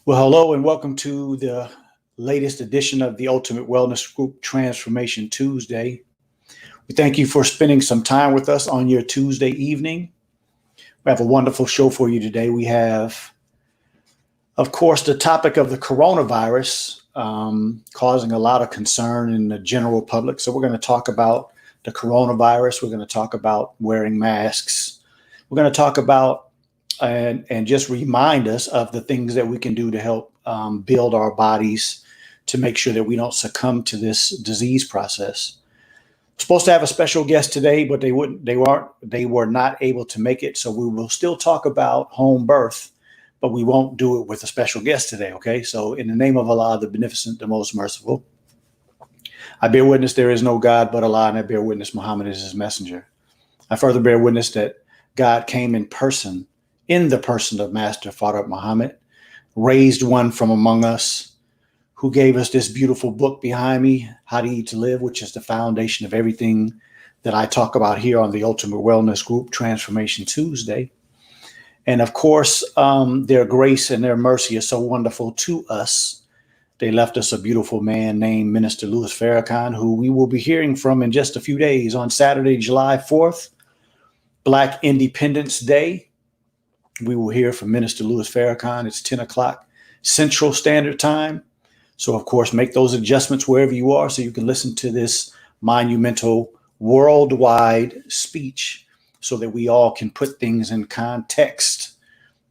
Well, hello and welcome to the latest edition of the Ultimate Wellness Group Transformation Tuesday. We thank you for spending some time with us on your Tuesday evening. We have a wonderful show for you today. We have, of course, the topic of the coronavirus causing a lot of concern in the general public. So we're going to talk about the coronavirus. We're going to talk about wearing masks. We're going to talk about and just remind us of the things that we can do to help build our bodies to make sure that we don't succumb to this disease process. We're supposed to have a special guest today, but they were not able to make it. So we will still talk about home birth, but we won't do it with a special guest today. Okay. So in the name of Allah, the beneficent, the most merciful, I bear witness there is no God but Allah, and I bear witness Muhammad is his messenger. I further bear witness that God came in the person of Master Fard Muhammad, raised one from among us, who gave us this beautiful book behind me, How to Eat to Live, which is the foundation of everything that I talk about here on the Ultimate Wellness Group Transformation Tuesday. And of course, their grace and their mercy is so wonderful to us. They left us a beautiful man named Minister Louis Farrakhan, who we will be hearing from in just a few days on Saturday, July 4th, Black Independence Day. We will hear from Minister Louis Farrakhan. It's 10 o'clock Central Standard Time. So, of course, make those adjustments wherever you are so you can listen to this monumental worldwide speech so that we all can put things in context,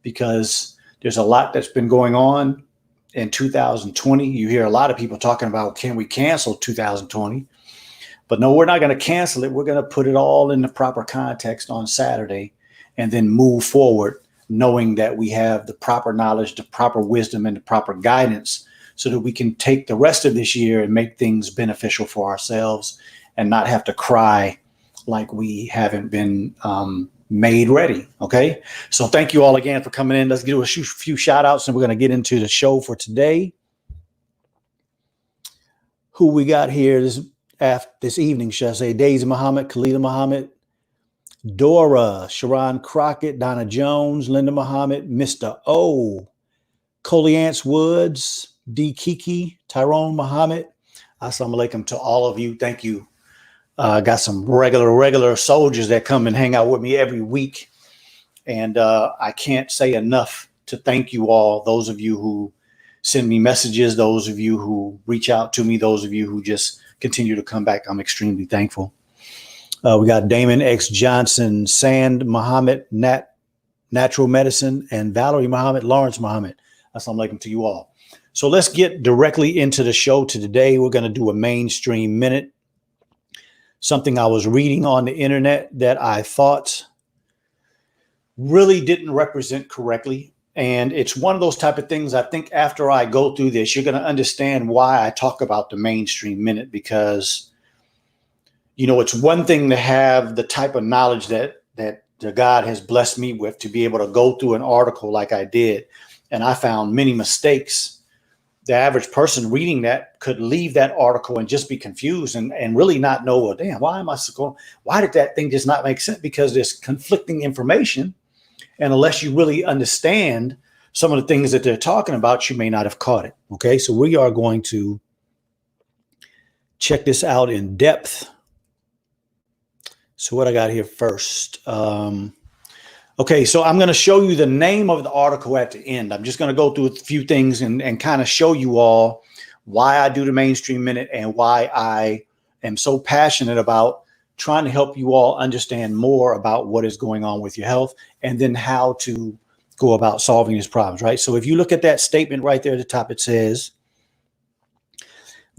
because there's a lot that's been going on in 2020. You hear a lot of people talking about, can we cancel 2020? But no, we're not going to cancel it. We're going to put it all in the proper context on Saturday and then move forward, knowing that we have the proper knowledge, the proper wisdom, and the proper guidance so that we can take the rest of this year and make things beneficial for ourselves and not have to cry like we haven't been made ready. Okay. So thank you all again for coming in. Let's do a few shout outs and we're going to get into the show for today. Who we got here this evening, should I say? Daisy Muhammad, Khalida Muhammad, Dora, Sharon Crockett, Donna Jones, Linda Muhammad, Mr. O, Coliance Woods, D. Kiki, Tyrone Muhammad. Assalamu alaikum to all of you. Thank you. Got some regular soldiers that come and hang out with me every week. And I can't say enough to thank you all. Those of you who send me messages, those of you who reach out to me, those of you who just continue to come back. I'm extremely thankful. We got Damon X Johnson, Sand Muhammad, Natural Medicine, and Valerie Muhammad, Lawrence Muhammad. Assalamu alaikum to you all. So let's get directly into the show today. We're going to do a mainstream minute, something I was reading on the internet that I thought really didn't represent correctly. And it's one of those type of things, I think after I go through this, you're going to understand why I talk about the mainstream minute, because it's one thing to have the type of knowledge that God has blessed me with, to be able to go through an article like I did. And I found many mistakes. The average person reading that could leave that article and just be confused and really not know, well, damn, why did that thing just not make sense? Because there's conflicting information. And unless you really understand some of the things that they're talking about, you may not have caught it. Okay, so we are going to check this out in depth. So what I got here first. Okay, so I'm going to show you the name of the article at the end. I'm just going to go through a few things and kind of show you all why I do the mainstream minute and why I am so passionate about trying to help you all understand more about what is going on with your health and then how to go about solving these problems, right? So if you look at that statement right there at the top, it says,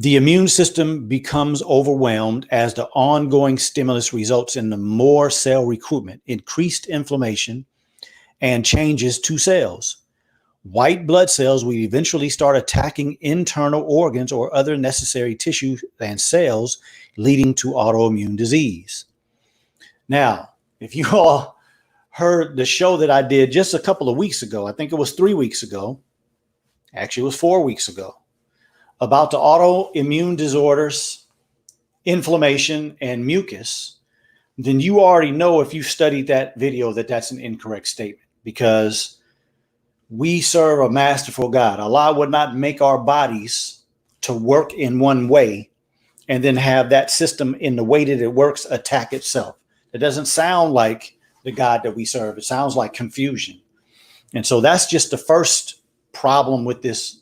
the immune system becomes overwhelmed as the ongoing stimulus results in the more cell recruitment, increased inflammation, and changes to cells. White blood cells will eventually start attacking internal organs or other necessary tissues and cells, leading to autoimmune disease. Now, if you all heard the show that I did just a couple of weeks ago, I think it was 3 weeks ago, actually it was 4 weeks ago, about the autoimmune disorders, inflammation, and mucus, then you already know, if you studied that video, that that's an incorrect statement, because We serve a masterful God. Allah would not make our bodies to work in one way and then have that system in the way that it works attack itself. It doesn't sound like the God that we serve. It sounds like confusion. And so that's just the first problem with this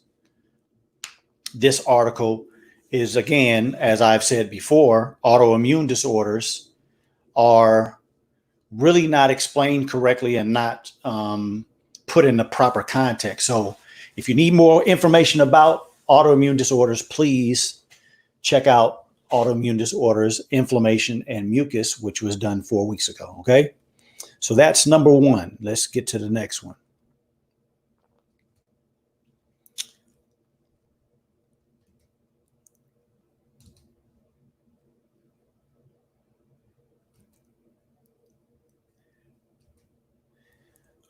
article is, again, as I've said before, autoimmune disorders are really not explained correctly and not put in the proper context. So if you need more information about autoimmune disorders, please check out Autoimmune Disorders, Inflammation, and Mucus, which was done 4 weeks ago. Okay. So that's number one. Let's get to the next one.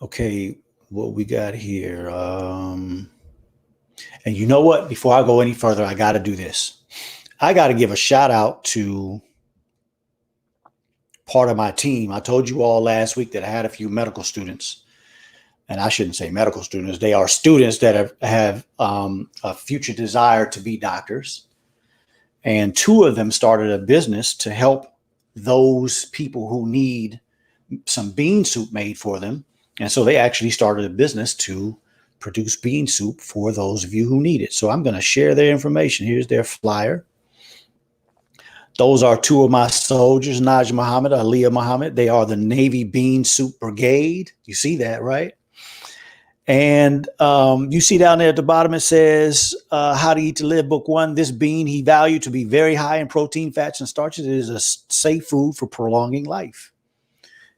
Okay, what we got here. And you know what? Before I go any further, I got to do this. I got to give a shout out to part of my team. I told you all last week that I had a few medical students, and I shouldn't say medical students. They are students that have a future desire to be doctors. And 2 of them started a business to help those people who need some bean soup made for them. And so they actually started a business to produce bean soup for those of you who need it. So I'm going to share their information. Here's their flyer. Those are 2 of my soldiers, Najee Muhammad, Aliyah Muhammad. They are the Navy Bean Soup Brigade. You see that, right? And you see down there at the bottom, it says, How to Eat to Live, Book 1. This bean he valued to be very high in protein, fats, and starches. It is a safe food for prolonging life.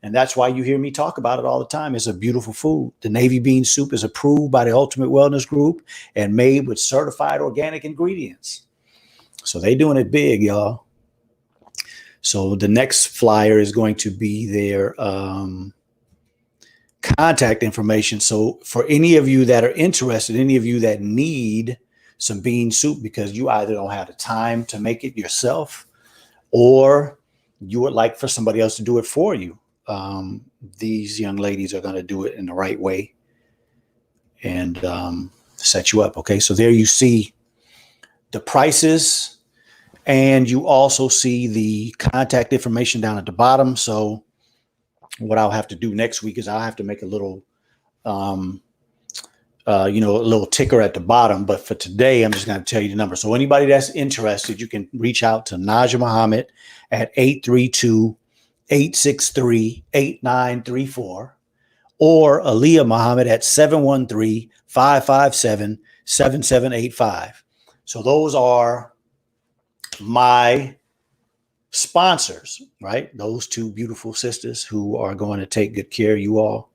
And that's why you hear me talk about it all the time. It's a beautiful food. The Navy bean soup is approved by the Ultimate Wellness Group and made with certified organic ingredients. So they doing it big, y'all. So the next flyer is going to be their contact information. So for any of you that are interested, any of you that need some bean soup because you either don't have the time to make it yourself or you would like for somebody else to do it for you, these young ladies are going to do it in the right way and set you up. Okay, so there you see the prices, and you also see the contact information down at the bottom. So what I'll have to do next week is I'll have to make a little, a little ticker at the bottom. But for today, I'm just going to tell you the number. So anybody that's interested, you can reach out to Najee Muhammad at 832-863-8934 or Aliyah Muhammad at 713-557-7785. So those are my sponsors, right? Those 2 beautiful sisters who are going to take good care of you all.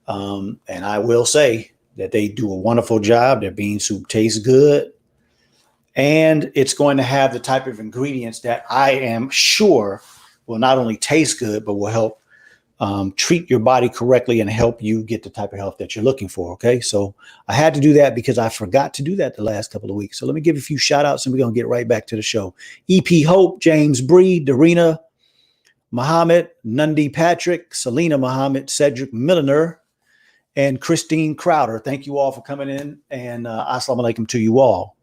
And I will say that they do a wonderful job. Their bean soup tastes good. And it's going to have the type of ingredients that I am sure will not only taste good, but will help treat your body correctly and help you get the type of health that you're looking for. Okay. So I had to do that because I forgot to do that the last couple of weeks. So let me give a few shout outs and we're going to get right back to the show. EP Hope, James Bree, Darina Muhammad, Nundi Patrick, Selena Muhammad, Cedric Milliner, and Christine Crowder. Thank you all for coming in, and assalamu alaikum to you all.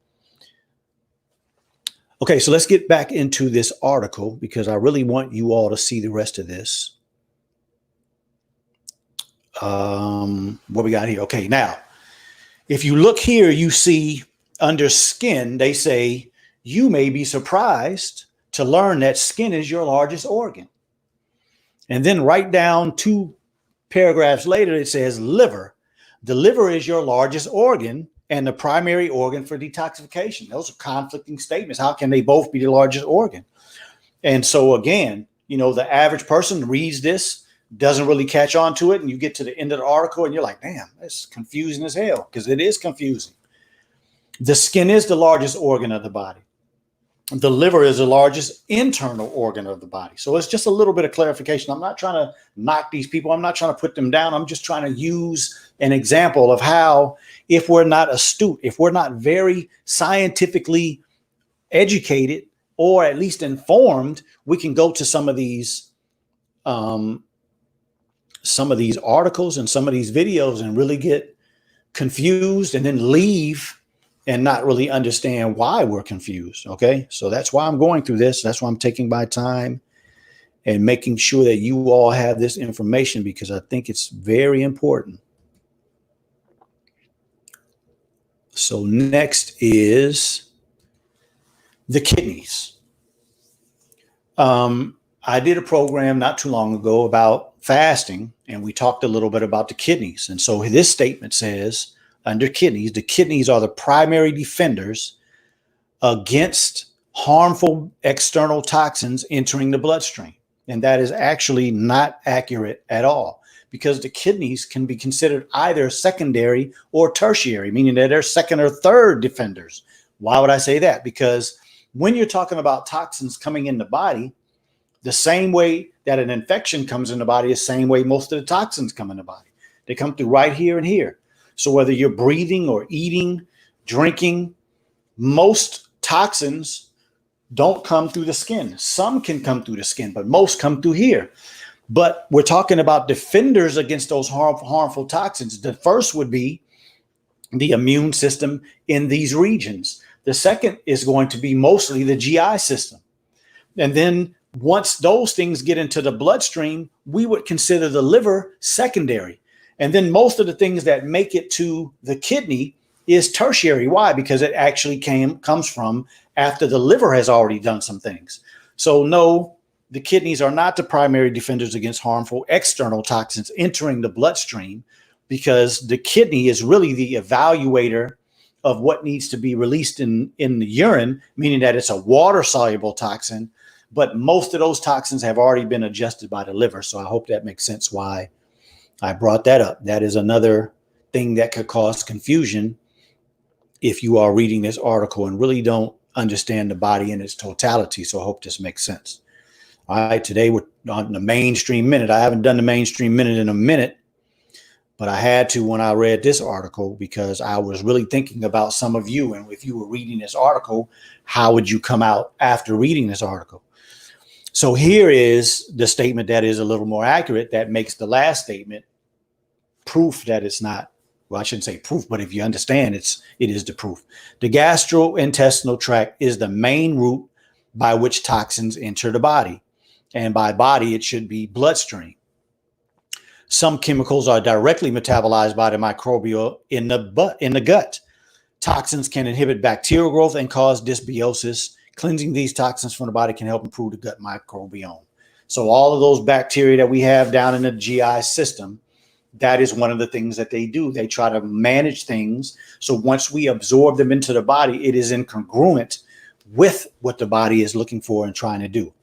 Okay, so let's get back into this article because I really want you all to see the rest of this. What we got here? Okay, now, if you look here, you see under skin, they say, you may be surprised to learn that skin is your largest organ. And then right down 2 paragraphs later, it says liver. The liver is your largest organ and the primary organ for detoxification. Those are conflicting statements. How can they both be the largest organ? And so again, the average person reads this, doesn't really catch on to it, and you get to the end of the article and you're like, damn, that's confusing as hell, because it is confusing. The skin is the largest organ of the body. The liver is the largest internal organ of the body. So it's just a little bit of clarification. I'm not trying to knock these people. I'm not trying to put them down. I'm just trying to use an example of how, if we're not astute, if we're not very scientifically educated or at least informed, we can go to some of these articles and some of these videos and really get confused and then leave and not really understand why we're confused. Okay. So that's why I'm going through this. That's why I'm taking my time and making sure that you all have this information, because I think it's very important. So next is the kidneys. I did a program not too long ago about fasting, and we talked a little bit about the kidneys. And so this statement says, under kidneys, the kidneys are the primary defenders against harmful external toxins entering the bloodstream. And that is actually not accurate at all, because the kidneys can be considered either secondary or tertiary, meaning that they're second or third defenders. Why would I say that? Because when you're talking about toxins coming in the body, the same way that an infection comes in the body is the same way most of the toxins come in the body. They come through right here and here. So whether you're breathing or eating, drinking, most toxins don't come through the skin. Some can come through the skin, but most come through here. But we're talking about defenders against those harmful toxins. The first would be the immune system in these regions. The second is going to be mostly the GI system. And then once those things get into the bloodstream, we would consider the liver secondary. And then most of the things that make it to the kidney is tertiary. Why? Because it actually comes from after the liver has already done some things. So no, the kidneys are not the primary defenders against harmful external toxins entering the bloodstream, because the kidney is really the evaluator of what needs to be released in the urine, meaning that it's a water-soluble toxin, but most of those toxins have already been adjusted by the liver. So I hope that makes sense why I brought that up. That is another thing that could cause confusion if you are reading this article and really don't understand the body in its totality. So I hope this makes sense. All right, today we're on the mainstream minute. I haven't done the mainstream minute in a minute, but I had to when I read this article, because I was really thinking about some of you. And if you were reading this article, how would you come out after reading this article? So here is the statement that is a little more accurate, that makes the last statement proof that it's not. Well, I shouldn't say proof, but if you understand, it is the proof. The gastrointestinal tract is the main route by which toxins enter the body. And by body, it should be bloodstream. Some chemicals are directly metabolized by the microbiota in the gut. Toxins can inhibit bacterial growth and cause dysbiosis. Cleansing these toxins from the body can help improve the gut microbiome. So all of those bacteria that we have down in the GI system, that is one of the things that they do. They try to manage things. So once we absorb them into the body, it is incongruent with what the body is looking for and trying to do.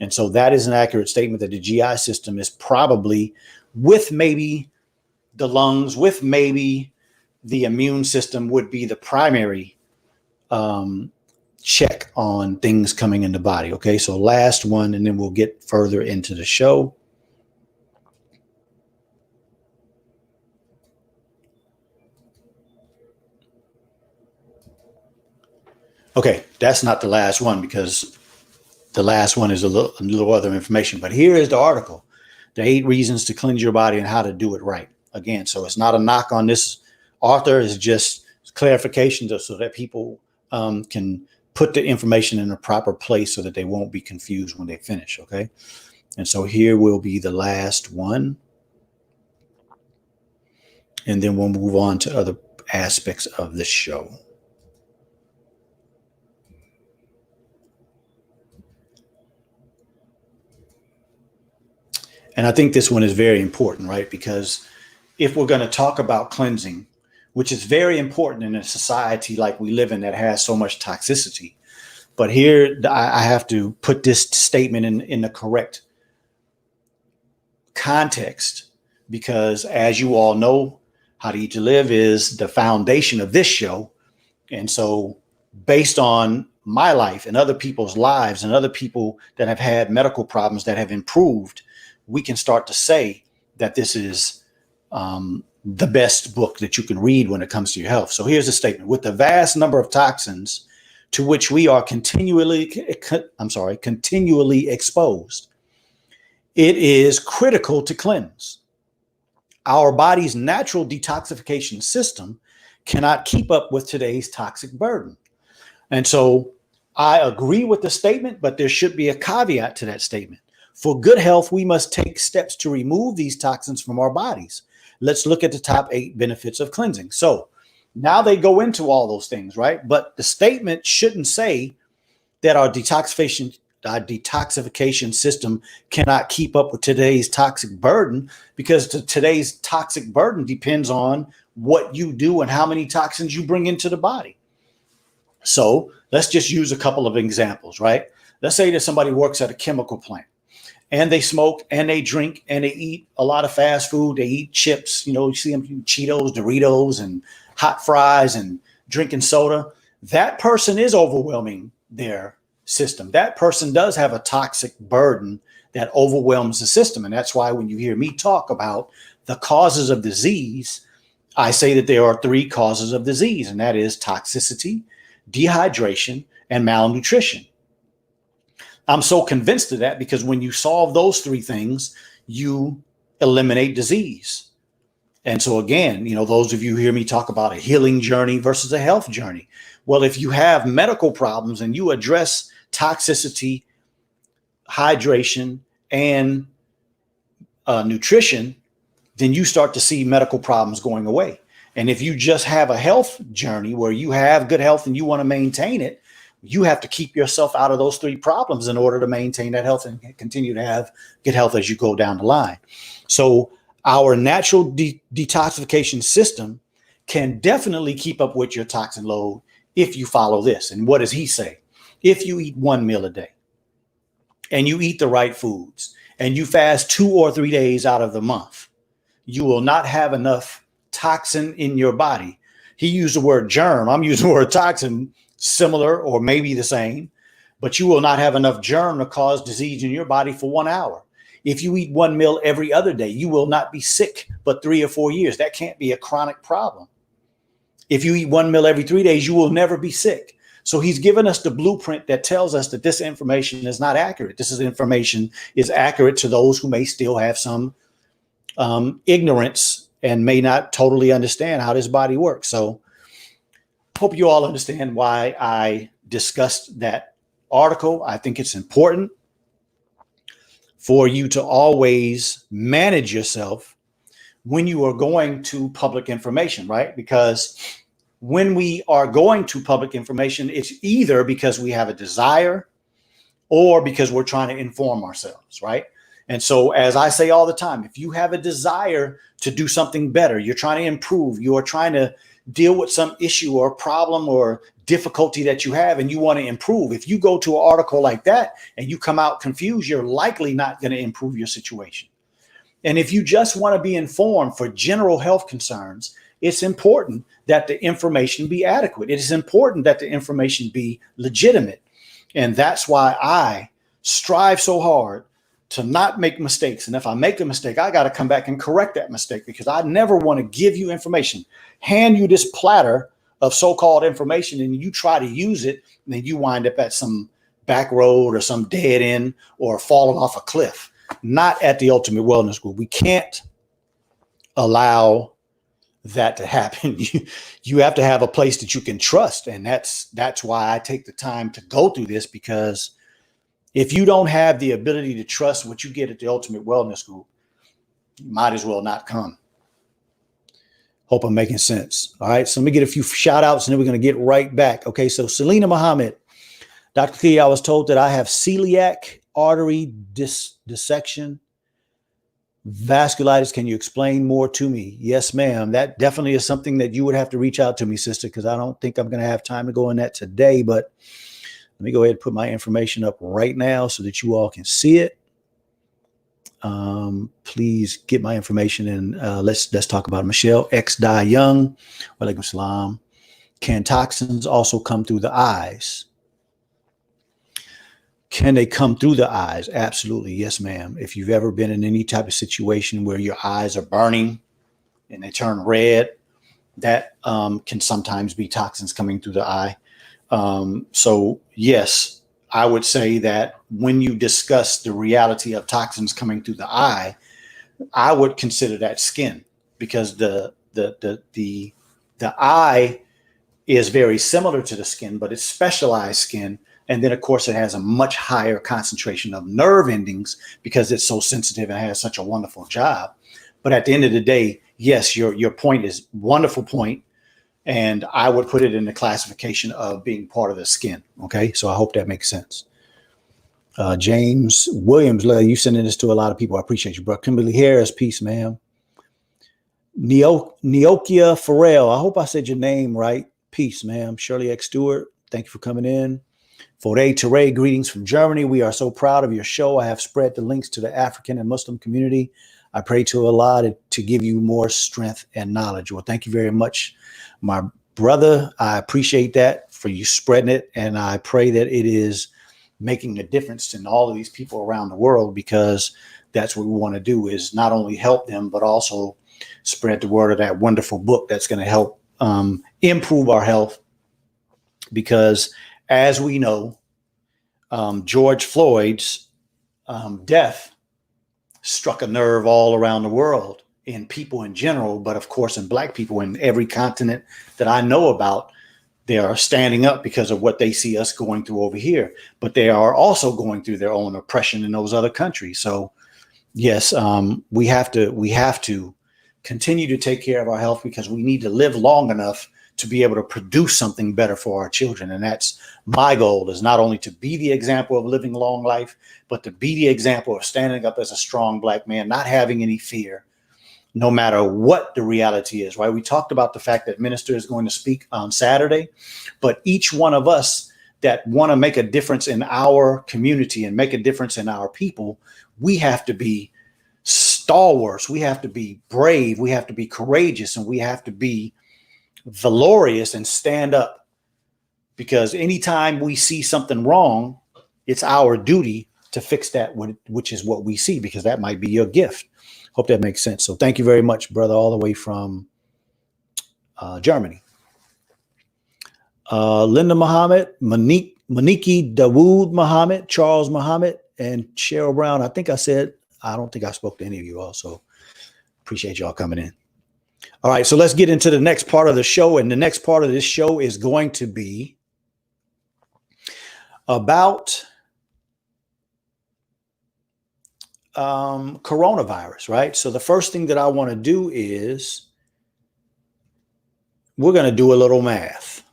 And so that is an accurate statement that the GI system is probably, with maybe the lungs, with maybe the immune system, would be the primary check on things coming in the body. Okay, so last one, and then we'll get further into the show. Okay, that's not the last one, because the last one is a little other information. But here is the article, the 8 reasons to cleanse your body and how to do it right. Again, so it's not a knock on this author. It's just clarification so that people can put the information in a proper place so that they won't be confused when they finish. Okay. And so here will be the last one. And then we'll move on to other aspects of the show. And I think this one is very important, right? Because if we're going to talk about cleansing, which is very important in a society like we live in that has so much toxicity. But here I have to put this statement in the correct context, because as you all know, How to Eat to Live is the foundation of this show. And so based on my life and other people's lives and other people that have had medical problems that have improved, we can start to say that this is the best book that you can read when it comes to your health. So here's a statement. With the vast number of toxins to which we are continually exposed, it is critical to cleanse. Our body's natural detoxification system cannot keep up with today's toxic burden. And so I agree with the statement, but there should be a caveat to that statement. For good health, we must take steps to remove these toxins from our bodies. Let's look at the top 8 benefits of cleansing. So now they go into all those things, right? But the statement shouldn't say that our detoxification system cannot keep up with today's toxic burden, because today's toxic burden depends on what you do and how many toxins you bring into the body. So let's just use a couple of examples, right? Let's say that somebody works at a chemical plant and they smoke and they drink and they eat a lot of fast food. They eat chips, you see them eat Cheetos, Doritos, and hot fries and drinking soda. That person is overwhelming their system. That person does have a toxic burden that overwhelms the system. And that's why when you hear me talk about the causes of disease, I say that there are 3 causes of disease, and that is toxicity, dehydration, and malnutrition. I'm so convinced of that because when you solve those 3 things, you eliminate disease. And so again, those of you who hear me talk about a healing journey versus a health journey. Well, if you have medical problems and you address toxicity, hydration, and nutrition, then you start to see medical problems going away. And if you just have a health journey where you have good health and you want to maintain it, you have to keep yourself out of those 3 problems in order to maintain that health and continue to have good health as you go down the line. So our natural detoxification system can definitely keep up with your toxin load if you follow this. And what does he say? If you eat 1 meal a day and you eat the right foods and you fast 2 or 3 days out of the month, you will not have enough toxin in your body. He used the word germ. I'm using the word toxin, similar or maybe the same, but you will not have enough germ to cause disease in your body for 1 hour. If you eat 1 meal every other day, you will not be sick but 3 or 4 years. That can't be a chronic problem. If you eat 1 meal every 3 days, you will never be sick. So he's given us the blueprint that tells us that this information is not accurate. This information is accurate to those who may still have some ignorance and may not totally understand how this body works. So hope you all understand why I discussed that article. I think it's important for you to always manage yourself when you are going to public information, right? Because when we are going to public information, it's either because we have a desire or because we're trying to inform ourselves, right? And so, as I say all the time, if you have a desire to do something better, you're trying to improve, you're trying to deal with some issue or problem or difficulty that you have and you want to improve, if you go to an article like that and you come out confused, you're likely not going to improve your situation. And if you just want to be informed for general health concerns, it's important that the information be adequate. It is important that the information be legitimate. And that's why I strive so hard to not make mistakes. And if I make a mistake, I got to come back and correct that mistake, because I never want to give you information, hand you this platter of so-called information, and you try to use it, and then you wind up at some back road or some dead end or falling off a cliff. Not at the Ultimate Wellness Group. We can't allow that to happen. You have to have a place that you can trust. And that's why I take the time to go through this, because if you don't have the ability to trust what you get at the Ultimate Wellness Group, you might as well not come. Hope I'm making sense. All right. So let me get a few shout outs and then we're going to get right back. Okay. So Selena Muhammad, Dr. Key, I was told that I have celiac artery dissection, vasculitis. Can you explain more to me? Yes, ma'am. That definitely is something that you would have to reach out to me, sister, because I don't think I'm going to have time to go in that today. But let me go ahead and put my information up right now so that you all can see it. Please get my information and let's talk about it. Michelle X. Dai Young. Walaikum salam. Can toxins also come through the eyes? Can they come through the eyes? Absolutely. Yes, ma'am. If you've ever been in any type of situation where your eyes are burning and they turn red, that can sometimes be toxins coming through the eye. So yes, I would say that when you discuss the reality of toxins coming through the eye, I would consider that skin. because the eye is very similar to the skin, but it's specialized skin. And then, of course, it has a much higher concentration of nerve endings because it's so sensitive and has such a wonderful job. But at the end of the day, yes, your point is wonderful point, and I would put it in the classification of being part of the skin. Okay, so I hope that makes sense. James Williams, you sending this to a lot of people. I appreciate you, bro. Kimberly Harris, peace, ma'am. Neokia Farrell, I hope I said your name right. Peace, ma'am. Shirley X. Stewart, thank you for coming in. Foray Teray, greetings from Germany. We are so proud of your show. I have spread the links to the African and Muslim community. I pray to Allah to give you more strength and knowledge. Well, thank you very much, my brother. I appreciate that for you spreading it. And I pray that it is making a difference in all of these people around the world, because that's what we want to do, is not only help them, but also spread the word of that wonderful book that's going to help improve our health. Because as we know, George Floyd's death struck a nerve all around the world, in people in general, but of course in Black people in every continent that I know about. They are standing up because of what they see us going through over here, but they are also going through their own oppression in those other countries. So yes, we have to continue to take care of our health, because we need to live long enough to be able to produce something better for our children. And that's my goal, is not only to be the example of living a long life, but to be the example of standing up as a strong Black man, not having any fear, no matter what the reality is, right? We talked about the fact that Minister is going to speak on Saturday, but each one of us that want to make a difference in our community and make a difference in our people, we have to be stalwarts. We have to be brave. We have to be courageous, and we have to be valorous and stand up, because anytime we see something wrong, it's our duty to fix that, which is what we see, because that might be your gift. Hope that makes sense. So thank you very much, brother, all the way from Germany. Linda Muhammad, Maniki Dawood Muhammad, Charles Muhammad, and Cheryl Brown. I don't think I spoke to any of you all, so appreciate y'all coming in. All right, so let's get into the next part of the show. And the next part of this show is going to be about coronavirus, right? So the first thing that I want to do is we're going to do a little math.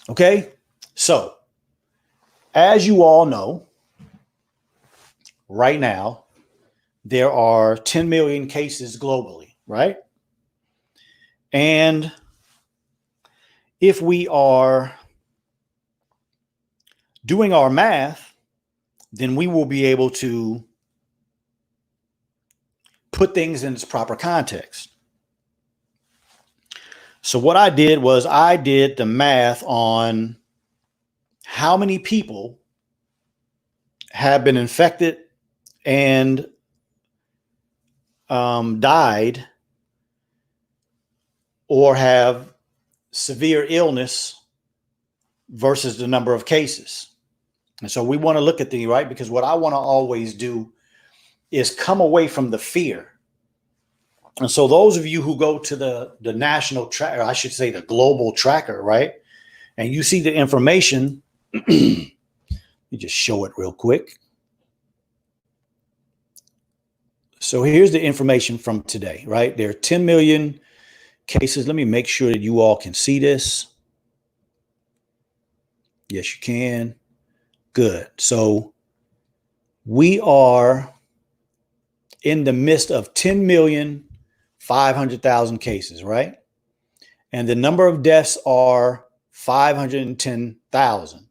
Okay, so as you all know, right now, there are 10 million cases globally, right? And if we are doing our math, then we will be able to put things in its proper context. So what I did was I did the math on how many people have been infected and died or have severe illness versus the number of cases. And so we want to look at right, because what I want to always do is come away from the fear. And so those of you who go to the national tracker, I should say the global tracker, right? And you see the information, let me just show it real quick. So here's the information from today, right? There are 10 million cases. Let me make sure that you all can see this. Yes, you can. Good. So we are in the midst of 10,500,000 cases, right? And the number of deaths are 510,000.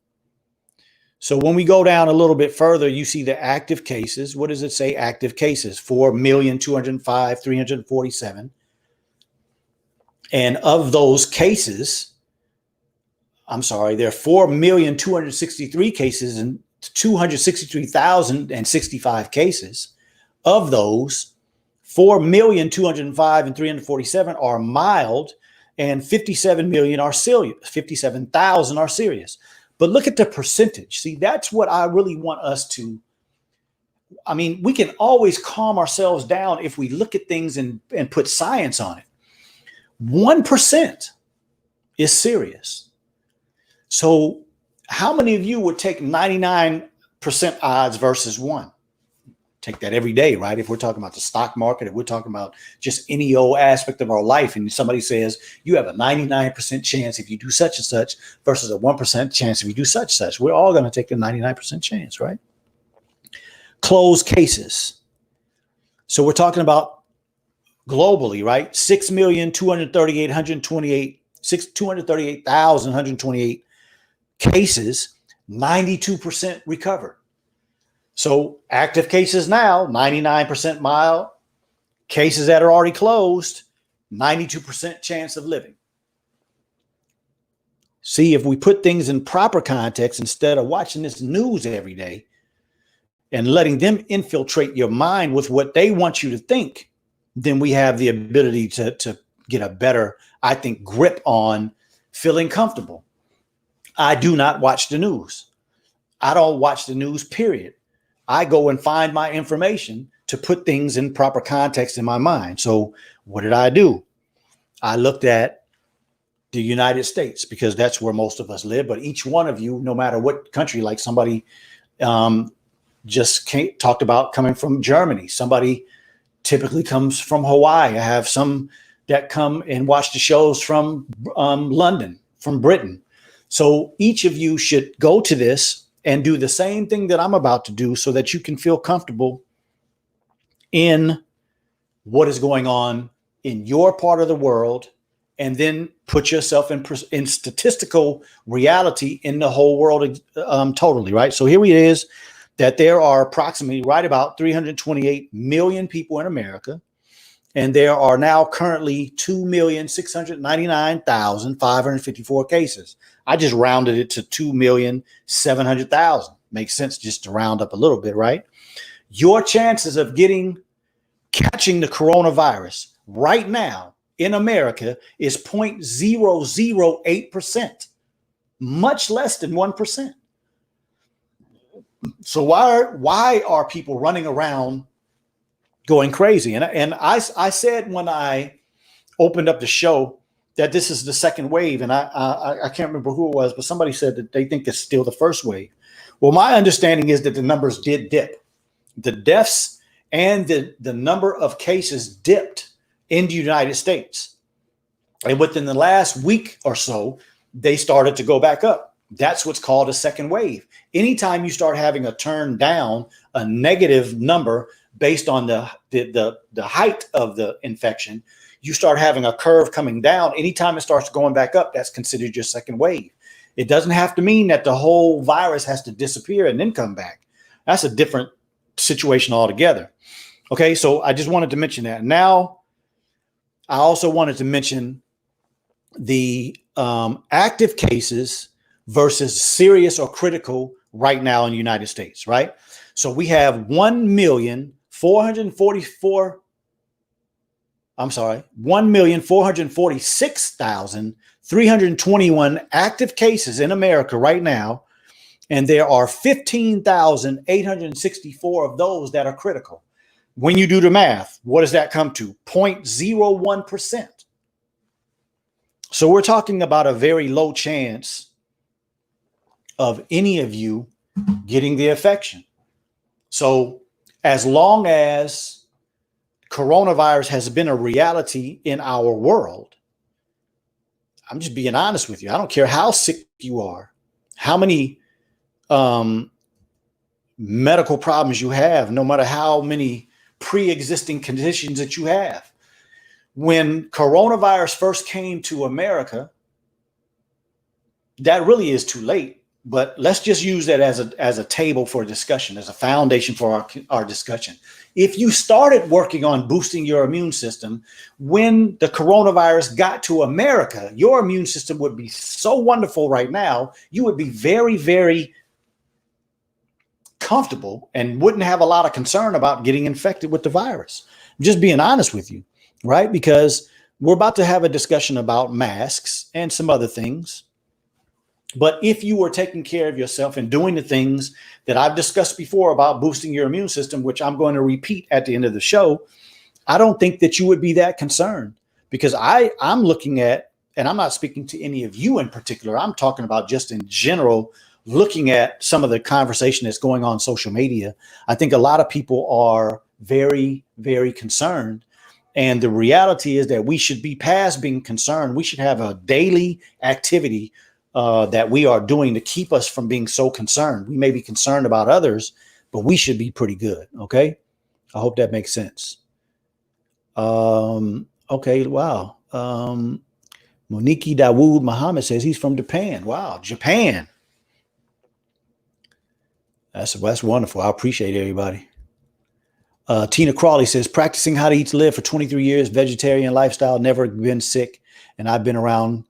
So when we go down a little bit further, you see the active cases. What does it say? Active cases, 4,205,347. And of those cases, there are 4,263 cases and 263,065 cases. Of those, 4,205,347 are mild, and 57,000 are serious. But look at the percentage. See, that's what I really want us to I mean, we can always calm ourselves down if we look at things and put science on it. 1% is serious. So how many of you would take 99% odds versus 1? Take that every day, right? If we're talking about the stock market, if we're talking about just any old aspect of our life, and somebody says you have a 99% chance if you do such and such versus a 1% chance if you do such and such, we're all going to take the 99% chance, right? Closed cases. So we're talking about globally, right? 238,128 cases, 92% recovered. So active cases now, 99% mild. Cases that are already closed, 92% chance of living. See, if we put things in proper context instead of watching this news every day and letting them infiltrate your mind with what they want you to think, then we have the ability to get a better, I think, grip on feeling comfortable. I do not watch the news. I don't watch the news, period. I go and find my information to put things in proper context in my mind. So what did I do? I looked at the United States because that's where most of us live. But each one of you, no matter what country, like somebody talked about coming from Germany. Somebody typically comes from Hawaii. I have some that come and watch the shows from London, from Britain. So each of you should go to this and do the same thing that I'm about to do so that you can feel comfortable in what is going on in your part of the world, and then put yourself in statistical reality in the whole world totally, right? So here it is that there are approximately right about 328 million people in America, and there are now currently 2,699,554 cases. I just rounded it to 2,700,000. Makes sense just to round up a little bit, right? Your chances of catching the coronavirus right now in America is 0.008%, much less than 1%. So why are people running around going crazy? And I said when I opened up the show that this is the second wave, and I can't remember who it was, but somebody said that they think it's still the first wave. Well, my understanding is that the numbers did dip. The deaths and the number of cases dipped in the United States. And within the last week or so, they started to go back up. That's what's called a second wave. Anytime you start having a turn down, a negative number based on the height of the infection, you start having a curve coming down. Anytime it starts going back up, that's considered your second wave. It doesn't have to mean that the whole virus has to disappear and then come back. That's a different situation altogether. Okay, so I just wanted to mention that. Now, I also wanted to mention the active cases versus serious or critical right now in the United States, right? So we have 1,446,321 active cases in America right now. And there are 15,864 of those that are critical. When you do the math, what does that come to? 0.01%. So we're talking about a very low chance of any of you getting the infection. So as long as coronavirus has been a reality in our world, I'm just being honest with you. I don't care how sick you are, how many medical problems you have, no matter how many pre-existing conditions that you have. When coronavirus first came to America, that really is too late. But let's just use that as a table for discussion, as a foundation for our discussion. If you started working on boosting your immune system when the coronavirus got to America, your immune system would be so wonderful right now. You would be very, very comfortable and wouldn't have a lot of concern about getting infected with the virus. I'm just being honest with you, right? Because we're about to have a discussion about masks and some other things. But if you were taking care of yourself and doing the things that I've discussed before about boosting your immune system, which I'm going to repeat at the end of the show, I don't think that you would be that concerned, because I'm looking at, and I'm not speaking to any of you in particular, I'm talking about just in general, looking at some of the conversation that's going on social media. I think a lot of people are very, very concerned. And the reality is that we should be past being concerned. We should have a daily activity that we are doing to keep us from being so concerned. We may be concerned about others, but we should be pretty good. Okay. I hope that makes sense. Okay. Wow. Moniki Dawood Muhammad says he's from Japan. Wow. Japan. That's wonderful. I appreciate everybody. Tina Crawley says, practicing how to eat to live for 23 years, vegetarian lifestyle, never been sick. And I've been around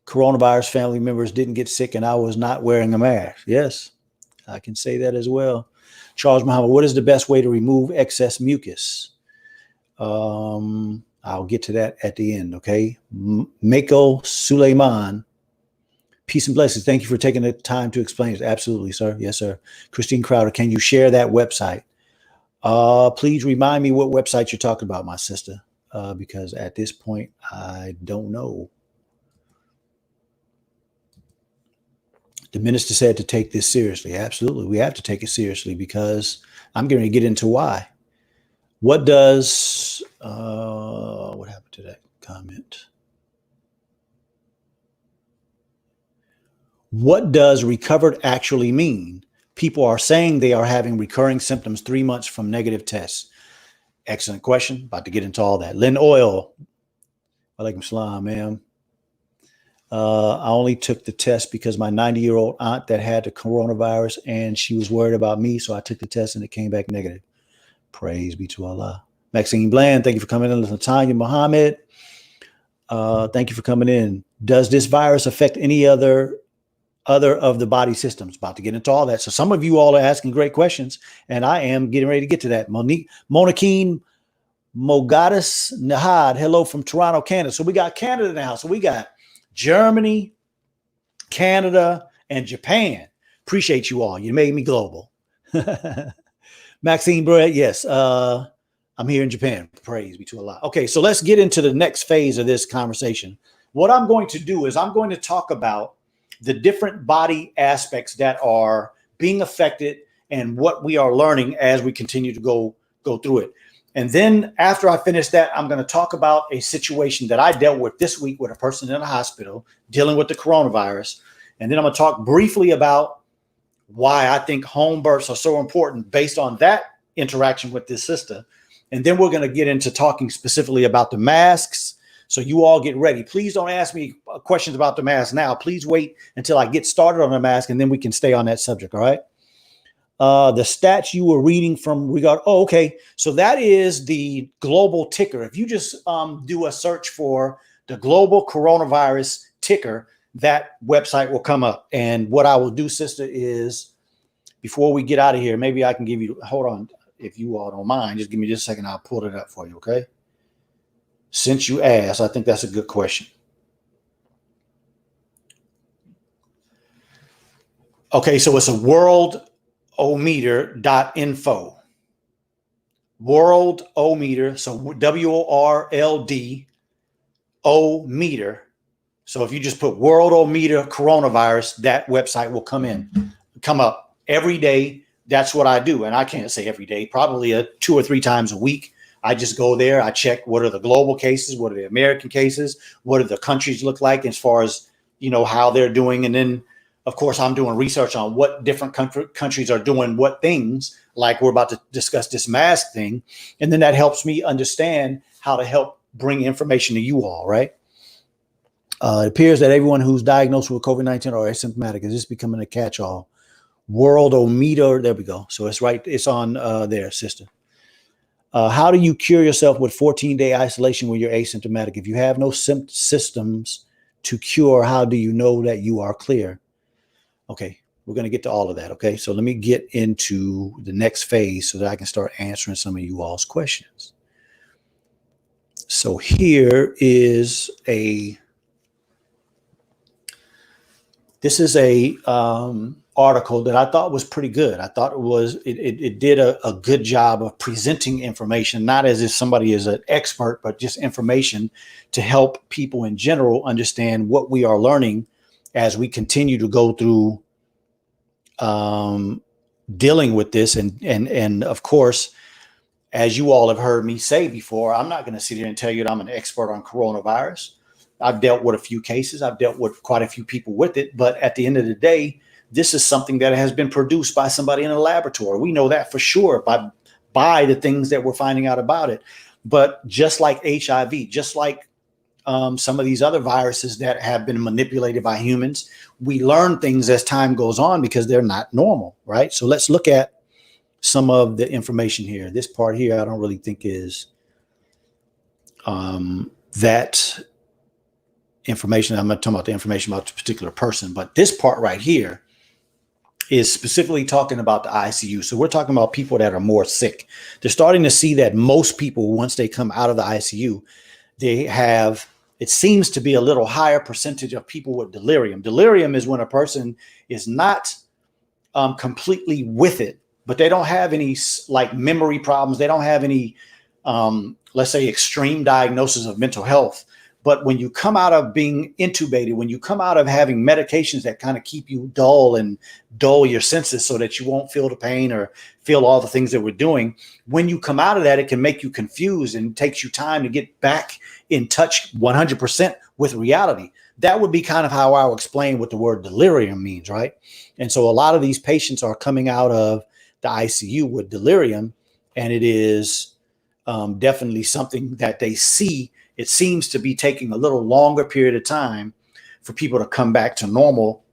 coronavirus family members, didn't get sick, and I was not wearing a mask. Yes, I can say that as well. Charles Muhammad, what is the best way to remove excess mucus? I'll get to that at the end, okay? Mako Suleiman, peace and blessings. Thank you for taking the time to explain it. Absolutely, sir. Yes, sir. Christine Crowder, can you share that website? Please remind me what website you're talking about, my sister, because at this point, I don't know. The minister said to take this seriously. Absolutely. We have to take it seriously, because I'm going to get into why. What does, what happened to that comment? What does recovered actually mean? People are saying they are having recurring symptoms 3 months from negative tests. Excellent question. About to get into all that. Lynn Oil. Walaikum salam, ma'am. I only took the test because my 90-year-old aunt that had the coronavirus, and she was worried about me. So I took the test and it came back negative. Praise be to Allah. Maxine Bland, thank you for coming in. Latanya Muhammad, thank you for coming in. Does this virus affect any other of the body systems? About to get into all that. So some of you all are asking great questions, and I am getting ready to get to that. Monakeen Mogadis Nahad, hello from Toronto, Canada. So we got Canada now. So we got Germany, Canada, and Japan. Appreciate you all. You made me global. Maxine Brett, yes. I'm here in Japan. Praise be to Allah. Okay, so let's get into the next phase of this conversation. What I'm going to do is I'm going to talk about the different body aspects that are being affected and what we are learning as we continue to go through it. And then after I finish that, I'm going to talk about a situation that I dealt with this week with a person in a hospital dealing with the coronavirus. And then I'm going to talk briefly about why I think home births are so important based on that interaction with this sister. And then we're going to get into talking specifically about the masks. So you all get ready. Please don't ask me questions about the mask now. Please wait until I get started on the mask, and then we can stay on that subject. All right. The stats you were reading from okay. So that is the global ticker. If you just do a search for the global coronavirus ticker, that website will come up. And what I will do, sister, is before we get out of here, maybe I can give you, hold on, if you all don't mind, just give me just a second. I'll pull it up for you. Okay. Since you asked, I think that's a good question. Okay. So it's a worldometer.info. Worldometer. So WORLD meter. So if you just put Worldometer coronavirus, that website will come up every day. That's what I do. And I can't say every day, probably 2 or 3 times a week. I just go there. I check what are the global cases, what are the American cases, what do the countries look like as far as, how they're doing. And then, of course, I'm doing research on what different countries are doing what things, like we're about to discuss this mask thing. And then that helps me understand how to help bring information to you all, right? It appears that everyone who's diagnosed with COVID-19 are asymptomatic. Is this becoming a catch-all? Worldometer, there we go. So it's right, it's on there, sister. How do you cure yourself with 14-day isolation when you're asymptomatic? If you have no systems to cure, how do you know that you are clear? Okay, we're going to get to all of that. Okay, so let me get into the next phase so that I can start answering some of you all's questions. So here is This is a article that I thought was pretty good. I thought it did a good job of presenting information, not as if somebody is an expert, but just information to help people in general understand what we are learning as we continue to go through dealing with this. And of course, as you all have heard me say before, I'm not going to sit here and tell you that I'm an expert on coronavirus. I've dealt with a few cases. I've dealt with quite a few people with it. But at the end of the day, this is something that has been produced by somebody in a laboratory. We know that for sure by the things that we're finding out about it. But just like HIV, just like some of these other viruses that have been manipulated by humans, we learn things as time goes on because they're not normal, right? So let's look at some of the information here. This part here, I don't really think is that information. I'm not talking about the information about the particular person, but this part right here is specifically talking about the ICU. So we're talking about people that are more sick. They're starting to see that most people, once they come out of the ICU, they have, it seems to be a little higher percentage of people with delirium. Delirium is when a person is not completely with it, but they don't have any like memory problems. They don't have any, let's say, extreme diagnosis of mental health. But when you come out of being intubated, when you come out of having medications that kind of keep you dull and dull your senses so that you won't feel the pain or feel all the things that we're doing, when you come out of that, it can make you confused and takes you time to get back in touch 100% with reality. That would be kind of how I'll explain what the word delirium means, right? And so a lot of these patients are coming out of the ICU with delirium, and it is definitely something that they see. It seems to be taking a little longer period of time for people to come back to normal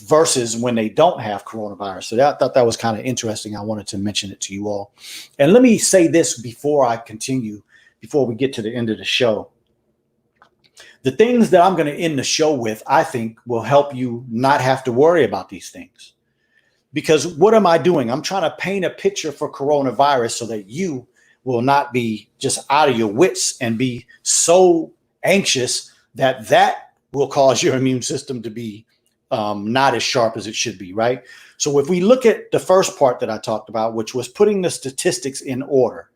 versus when they don't have coronavirus. So I thought that was kind of interesting. I wanted to mention it to you all. And let me say this before I continue, before we get to the end of the show. The things that I'm going to end the show with, I think, will help you not have to worry about these things. Because what am I doing? I'm trying to paint a picture for coronavirus so that you will not be just out of your wits and be so anxious that will cause your immune system to be not as sharp as it should be, right? So if we look at the first part that I talked about, which was putting the statistics in order,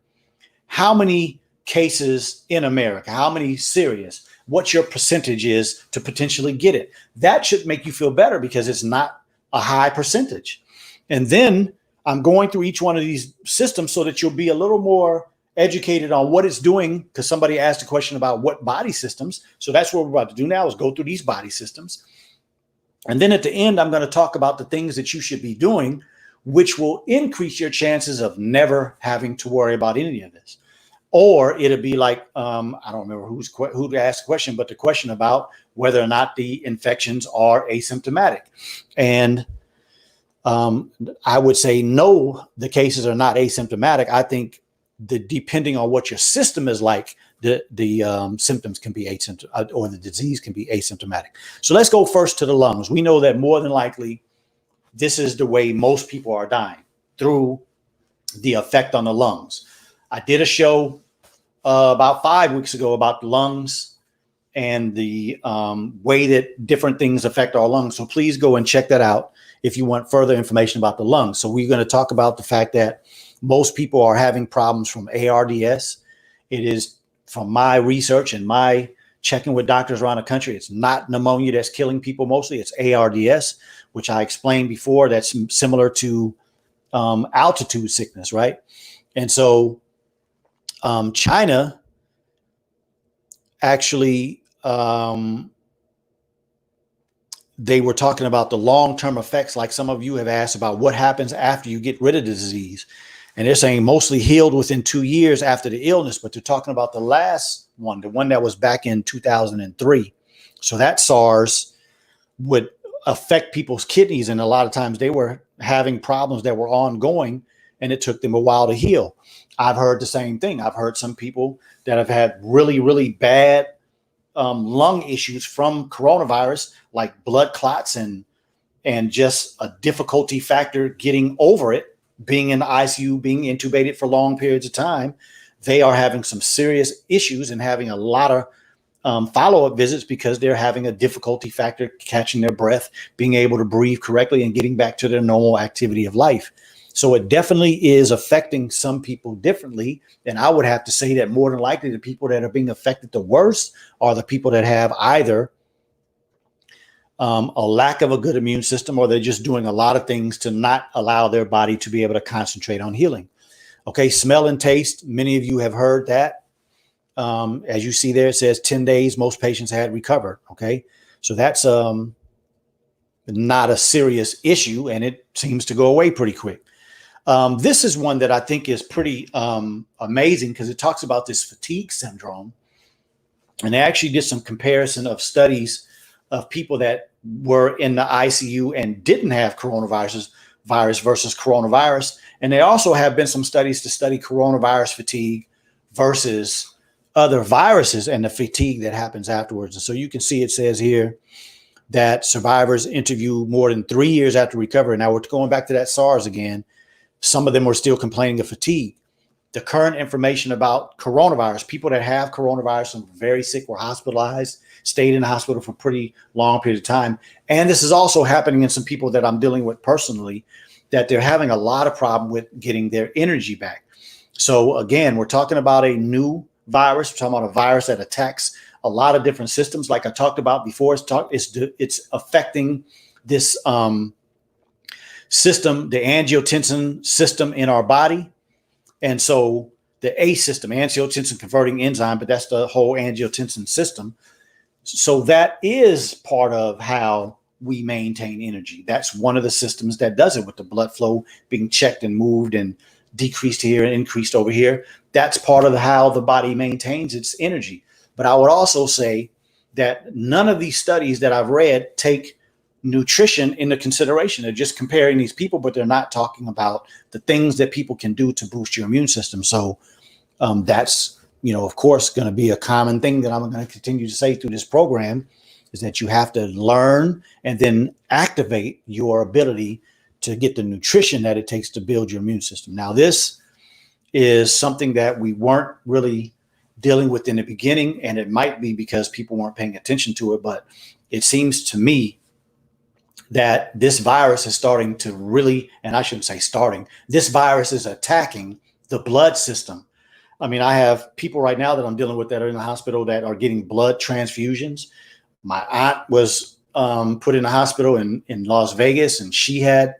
how many cases in America, how many serious, what your percentage is to potentially get it, that should make you feel better because it's not a high percentage. And then I'm going through each one of these systems so that you'll be a little more educated on what it's doing, because somebody asked a question about what body systems. So that's what we're about to do now, is go through these body systems. And then at the end, I'm going to talk about the things that you should be doing, which will increase your chances of never having to worry about any of this. Or it'll be like, I don't remember who asked the question, but the question about whether or not the infections are asymptomatic. And I would say no, the cases are not asymptomatic. I think depending on what your system is like, the symptoms can be asymptomatic, or the disease can be asymptomatic. So let's go first to the lungs. We know that more than likely, this is the way most people are dying, through the effect on the lungs. I did a show about 5 weeks ago about the lungs and the way that different things affect our lungs. So please go and check that out if you want further information about the lungs. So we're going to talk about the fact that most people are having problems from ARDS. It is, from my research and my checking with doctors around the country, it's not pneumonia that's killing people mostly. It's ARDS, which I explained before. That's similar to altitude sickness, right? And so China actually, they were talking about the long-term effects, like some of you have asked about what happens after you get rid of the disease. And they're saying mostly healed within 2 years after the illness, but they're talking about the last one, the one that was back in 2003. So that SARS would affect people's kidneys, and a lot of times they were having problems that were ongoing, and it took them a while to heal. I've heard the same thing. I've heard some people that have had really, really bad lung issues from coronavirus, like blood clots and just a difficulty factor getting over it, being in the ICU, being intubated for long periods of time. They are having some serious issues and having a lot follow-up visits because they're having a difficulty factor catching their breath, being able to breathe correctly, and getting back to their normal activity of life. So it definitely is affecting some people differently. And I would have to say that more than likely the people that are being affected the worst are the people that have either a lack of a good immune system, or they're just doing a lot of things to not allow their body to be able to concentrate on healing. Okay, smell and taste. Many of you have heard that. As you see there, it says 10 days, most patients had recovered. Okay, so that's not a serious issue, and it seems to go away pretty quick. This is one that I think is pretty amazing because it talks about this fatigue syndrome. And they actually did some comparison of studies of people that were in the ICU and didn't have coronavirus versus coronavirus. And there also have been some studies to study coronavirus fatigue versus other viruses and the fatigue that happens afterwards. And so you can see it says here that survivors interviewed more than 3 years after recovery. Now we're going back to that SARS again. Some of them were still complaining of fatigue. The current information about coronavirus, people that have coronavirus and were very sick, were hospitalized, stayed in the hospital for a pretty long period of time. And this is also happening in some people that I'm dealing with personally, that they're having a lot of problem with getting their energy back. So again, we're talking about a new virus. We're talking about a virus that attacks a lot of different systems. Like I talked about before, it's affecting this system, the angiotensin system in our body. And so the ACE system, angiotensin converting enzyme, but that's the whole angiotensin system. So that is part of how we maintain energy. That's one of the systems that does it, with the blood flow being checked and moved and decreased here and increased over here. That's part of how the body maintains its energy. But I would also say that none of these studies that I've read take nutrition into consideration. They're just comparing these people, but they're not talking about the things that people can do to boost your immune system. So that's, of course, going to be a common thing that I'm going to continue to say through this program, is that you have to learn and then activate your ability to get the nutrition that it takes to build your immune system. Now, this is something that we weren't really dealing with in the beginning, and it might be because people weren't paying attention to it, but it seems to me that this virus is starting to really, and I shouldn't say starting, this virus is attacking the blood system. I mean, I have people right now that I'm dealing with that are in the hospital that are getting blood transfusions. My aunt was put in the hospital in Las Vegas, and she had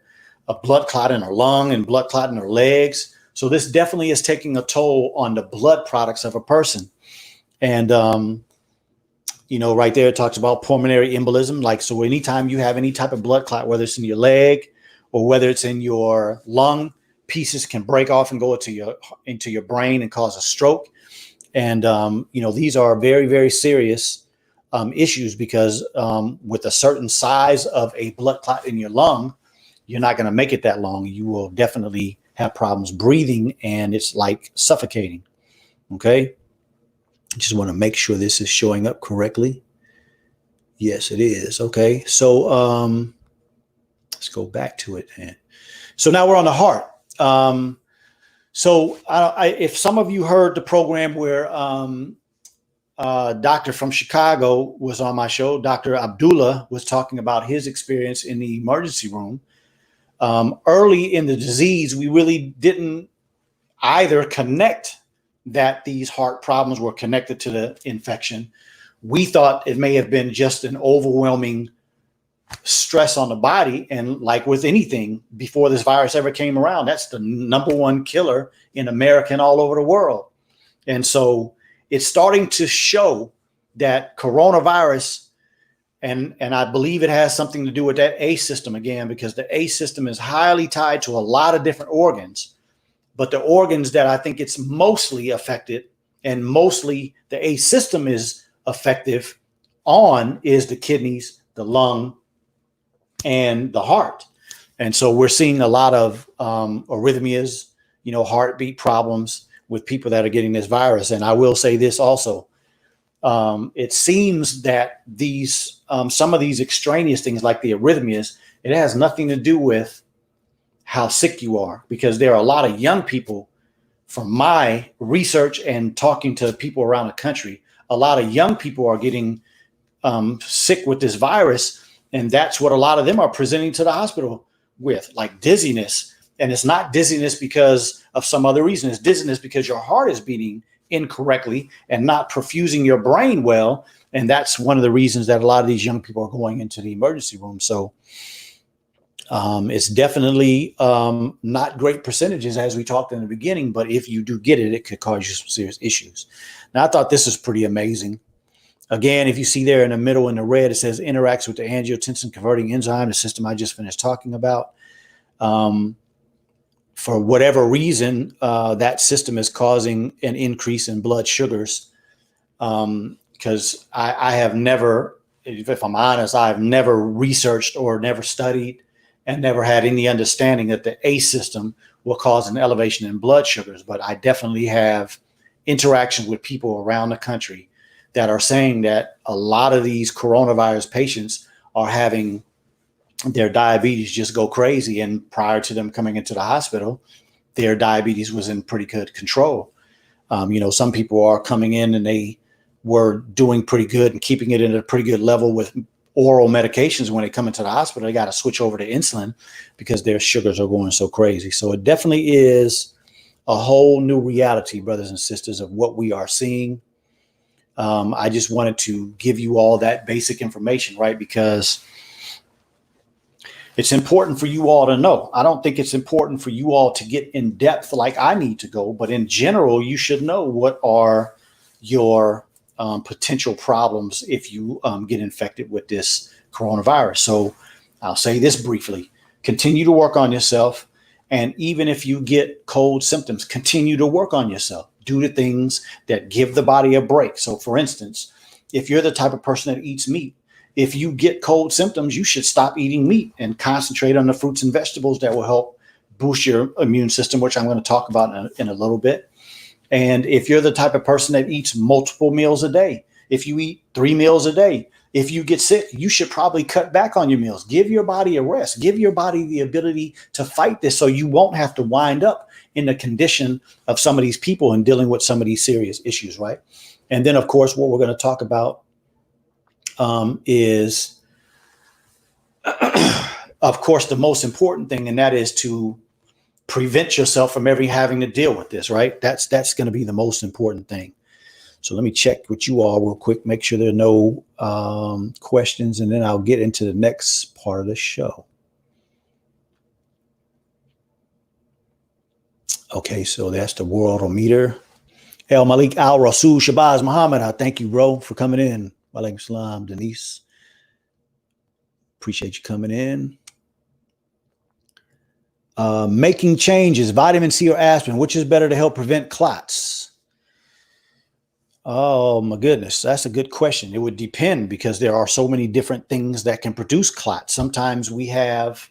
a blood clot in her lung and blood clot in her legs. So this definitely is taking a toll on the blood products of a person. And, right there it talks about pulmonary embolism. Like, so anytime you have any type of blood clot, whether it's in your leg or whether it's in your lung, pieces can break off and go into your brain and cause a stroke. And, these are very, very serious issues, because with a certain size of a blood clot in your lung, you're not going to make it that long. You will definitely have problems breathing, and it's like suffocating. Okay. Just want to make sure this is showing up correctly. Yes, it is. Okay. So let's go back to it. So now we're on the heart. So if some of you heard the program where doctor from Chicago was on my show, Dr. Abdullah was talking about his experience in the emergency room. Early in the disease, we really didn't either connect that these heart problems were connected to the infection. We thought it may have been just an overwhelming stress on the body. And like with anything, before this virus ever came around, that's the number one killer in America and all over the world. And so it's starting to show that coronavirus, and I believe it has something to do with that ACE system again, because the ACE system is highly tied to a lot of different organs. But the organs that I think it's mostly affected, and mostly the ACE system is effective on, is the kidneys, the lung, and the heart. And so we're seeing a lot of arrhythmias, heartbeat problems with people that are getting this virus. And I will say this also. It seems that these some of these extraneous things like the arrhythmias, it has nothing to do with how sick you are, because there are a lot of young people, from my research and talking to people around the country, a lot of young people are getting sick with this virus, and that's what a lot of them are presenting to the hospital with, like dizziness. And it's not dizziness because of some other reason. It's dizziness because your heart is beating incorrectly and not perfusing your brain well. And that's one of the reasons that a lot of these young people are going into the emergency room. So it's definitely not great percentages, as we talked in the beginning, but if you do get it, it could cause you some serious issues. Now, I thought this was pretty amazing. Again, if you see there in the middle in the red, it says interacts with the angiotensin converting enzyme, the system I just finished talking about. For whatever reason, that system is causing an increase in blood sugars. Because I have never, if I'm honest, I've never researched or never studied and never had any understanding that the ACE system will cause an elevation in blood sugars. But I definitely have interactions with people around the country that are saying that a lot of these coronavirus patients are having their diabetes just go crazy. And prior to them coming into the hospital, their diabetes was in pretty good control. Some people are coming in and they were doing pretty good and keeping it at a pretty good level with oral medications. When they come into the hospital, they got to switch over to insulin because their sugars are going so crazy. So it definitely is a whole new reality, brothers and sisters, of what we are seeing. I just wanted to give you all that basic information, right? Because it's important for you all to know. I don't think it's important for you all to get in depth like I need to go, but in general, you should know what are your potential problems if you get infected with this coronavirus. So I'll say this briefly: continue to work on yourself. And even if you get cold symptoms, continue to work on yourself. Do the things that give the body a break. So for instance, if you're the type of person that eats meat, if you get cold symptoms, you should stop eating meat and concentrate on the fruits and vegetables that will help boost your immune system, which I'm going to talk about in a little bit. And if you're the type of person that eats multiple meals a day, if you eat 3 meals a day, if you get sick, you should probably cut back on your meals. Give your body a rest. Give your body the ability to fight this so you won't have to wind up in the condition of some of these people and dealing with some of these serious issues, right? And then, of course, what we're going to talk about is, of course, the most important thing, and that is to prevent yourself from ever having to deal with this, right? That's going to be the most important thing. So let me check with you all real quick, make sure there are no questions, and then I'll get into the next part of the show. Okay, so that's the Worldometer. El Malik Al Rasul Shabazz Muhammad, I thank you, bro, for coming in. Walaikum salam, Denise. Appreciate you coming in. Making changes, vitamin C or aspirin, which is better to help prevent clots? Oh my goodness, that's a good question. It would depend because there are so many different things that can produce clots. Sometimes we have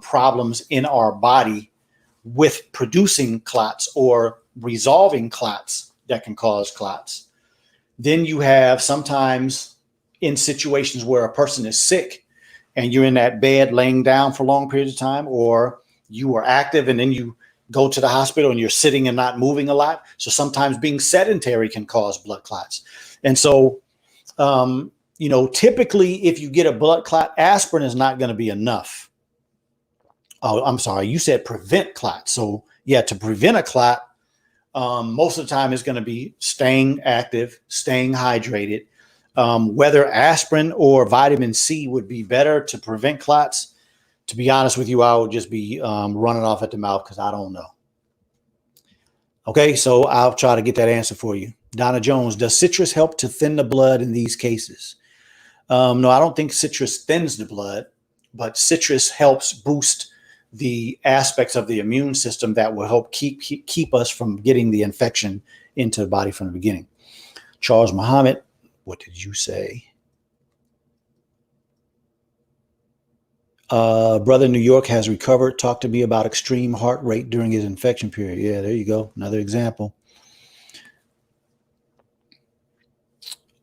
problems in our body with producing clots or resolving clots that can cause clots. Then you have sometimes in situations where a person is sick and you're in that bed laying down for long periods of time, or you are active and then you go to the hospital and you're sitting and not moving a lot. So sometimes being sedentary can cause blood clots. And so, typically if you get a blood clot, aspirin is not going to be enough. Oh, I'm sorry. You said prevent clots. So yeah, to prevent a clot, most of the time it's going to be staying active, staying hydrated. Whether aspirin or vitamin C would be better to prevent clots, to be honest with you, I would just be running off at the mouth because I don't know. Okay, so I'll try to get that answer for you. Donna Jones, does citrus help to thin the blood in these cases? No, I don't think citrus thins the blood, but citrus helps boost the aspects of the immune system that will help keep us from getting the infection into the body from the beginning. Charles Muhammad, what did you say? Brother New York has recovered. Talk to me about extreme heart rate during his infection period. Yeah, there you go. Another example.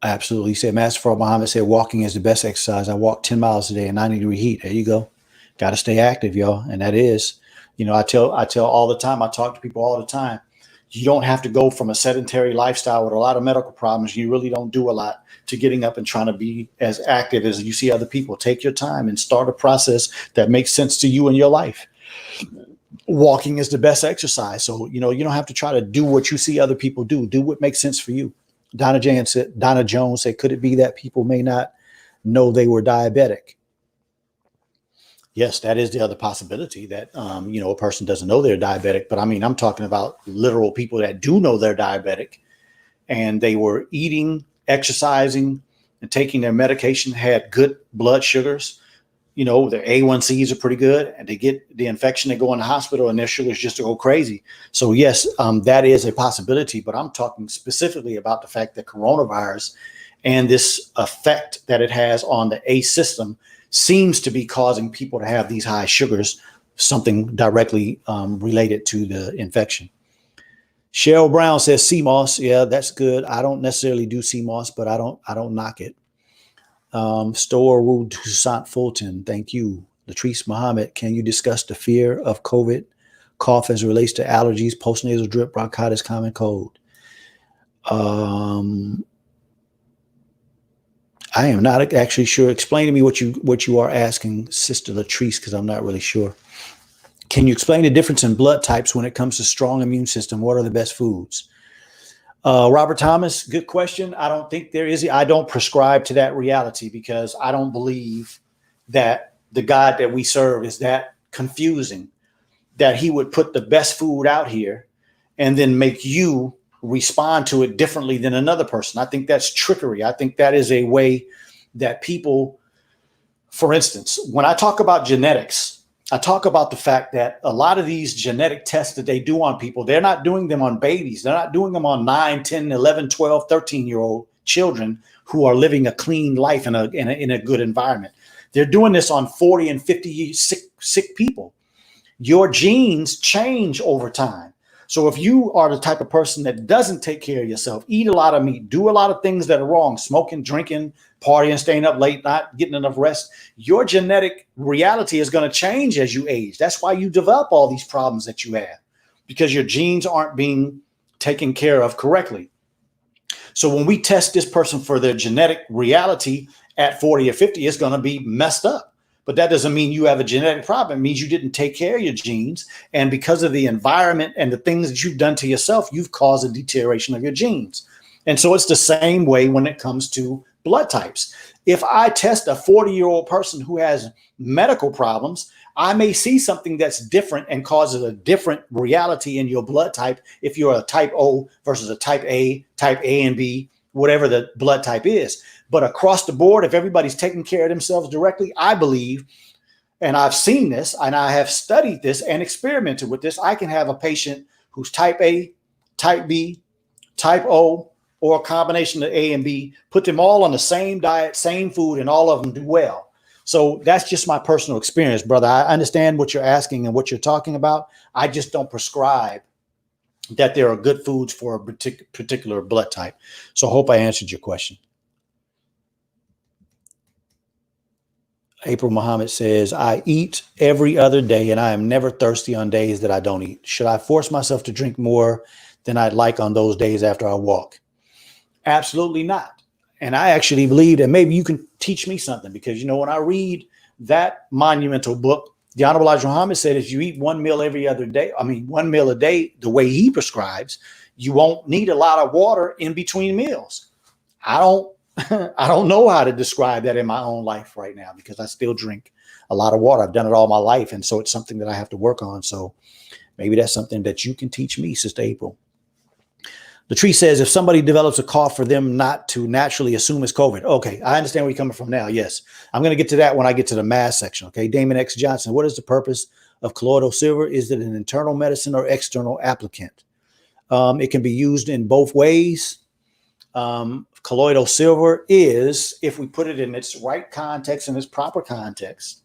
Absolutely. He said, Master Farah Muhammad said, walking is the best exercise. I walk 10 miles a day in 90-degree heat. There you go. Got to stay active, y'all. And that is, I tell all the time, I talk to people all the time. You don't have to go from a sedentary lifestyle with a lot of medical problems. You really don't do a lot to getting up and trying to be as active as you see other people. Take your time and start a process that makes sense to you in your life. Walking is the best exercise. So, you don't have to try to do what you see other people do. Do what makes sense for you. Donna Jones said, could it be that people may not know they were diabetic? Yes, that is the other possibility, that, a person doesn't know they're diabetic. But I mean, I'm talking about literal people that do know they're diabetic, and they were eating, exercising, and taking their medication, had good blood sugars. Their A1Cs are pretty good, and they get the infection, they go in the hospital, and their sugars just go crazy. So yes, that is a possibility, but I'm talking specifically about the fact that coronavirus and this effect that it has on the ACE system seems to be causing people to have these high sugars, something directly related to the infection. Cheryl Brown says CMOS. Yeah, that's good. I don't necessarily do CMOS, but I don't knock it. Store Wu Toussaint Fulton, thank you. Latrice Muhammad, can you discuss the fear of COVID cough as it relates to allergies, postnasal drip, bronchitis, common cold? I am not actually sure. Explain to me what you are asking, Sister Latrice, because I'm not really sure. Can you explain the difference in blood types when it comes to strong immune system? What are the best foods? Robert Thomas, good question. I don't think there is. I don't prescribe to that reality, because I don't believe that the God that we serve is that confusing, that he would put the best food out here and then make you respond to it differently than another person. I think that's trickery. I think that is a way that people, for instance, when I talk about genetics, I talk about the fact that a lot of these genetic tests that they do on people, they're not doing them on babies. They're not doing them on 9, 10, 11, 12, 13-year-old children who are living a clean life in a good environment. They're doing this on 40 and 50 sick people. Your genes change over time. So if you are the type of person that doesn't take care of yourself, eat a lot of meat, do a lot of things that are wrong, smoking, drinking, partying, staying up late, not getting enough rest, your genetic reality is going to change as you age. That's why you develop all these problems that you have, because your genes aren't being taken care of correctly. So when we test this person for their genetic reality at 40 or 50, it's going to be messed up. But that doesn't mean you have a genetic problem. It means you didn't take care of your genes. And because of the environment and the things that you've done to yourself, you've caused a deterioration of your genes. And so it's the same way when it comes to blood types. If I test a 40-year-old person who has medical problems, I may see something that's different and causes a different reality in your blood type if you're a type O versus a type A and B, whatever the blood type is. But across the board, if everybody's taking care of themselves directly, I believe, and I've seen this, and I have studied this and experimented with this, I can have a patient who's type A, type B, type O, or a combination of A and B, put them all on the same diet, same food, and all of them do well. So that's just my personal experience, brother. I understand what you're asking and what you're talking about. I just don't prescribe that there are good foods for a particular blood type. So I hope I answered your question. April Muhammad says, I eat every other day and I am never thirsty on days that I don't eat. Should I force myself to drink more than I'd like on those days after I walk? Absolutely not. And I actually believe that maybe you can teach me something, because, when I read that monumental book, the Honorable Elijah Muhammad said, if you eat one meal every other day, one meal a day, the way he prescribes, you won't need a lot of water in between meals. I don't know how to describe that in my own life right now, because I still drink a lot of water. I've done it all my life. And so it's something that I have to work on. So maybe that's something that you can teach me, Sister April. Latrice says, if somebody develops a cough, for them not to naturally assume it's COVID. Okay, I understand where you're coming from now. Yes, I'm going to get to that when I get to the mass section. Okay, Damon X. Johnson, what is the purpose of colloidal silver? Is it an internal medicine or external applicant? It can be used in both ways. Colloidal silver is, if we put it in its right context, in its proper context,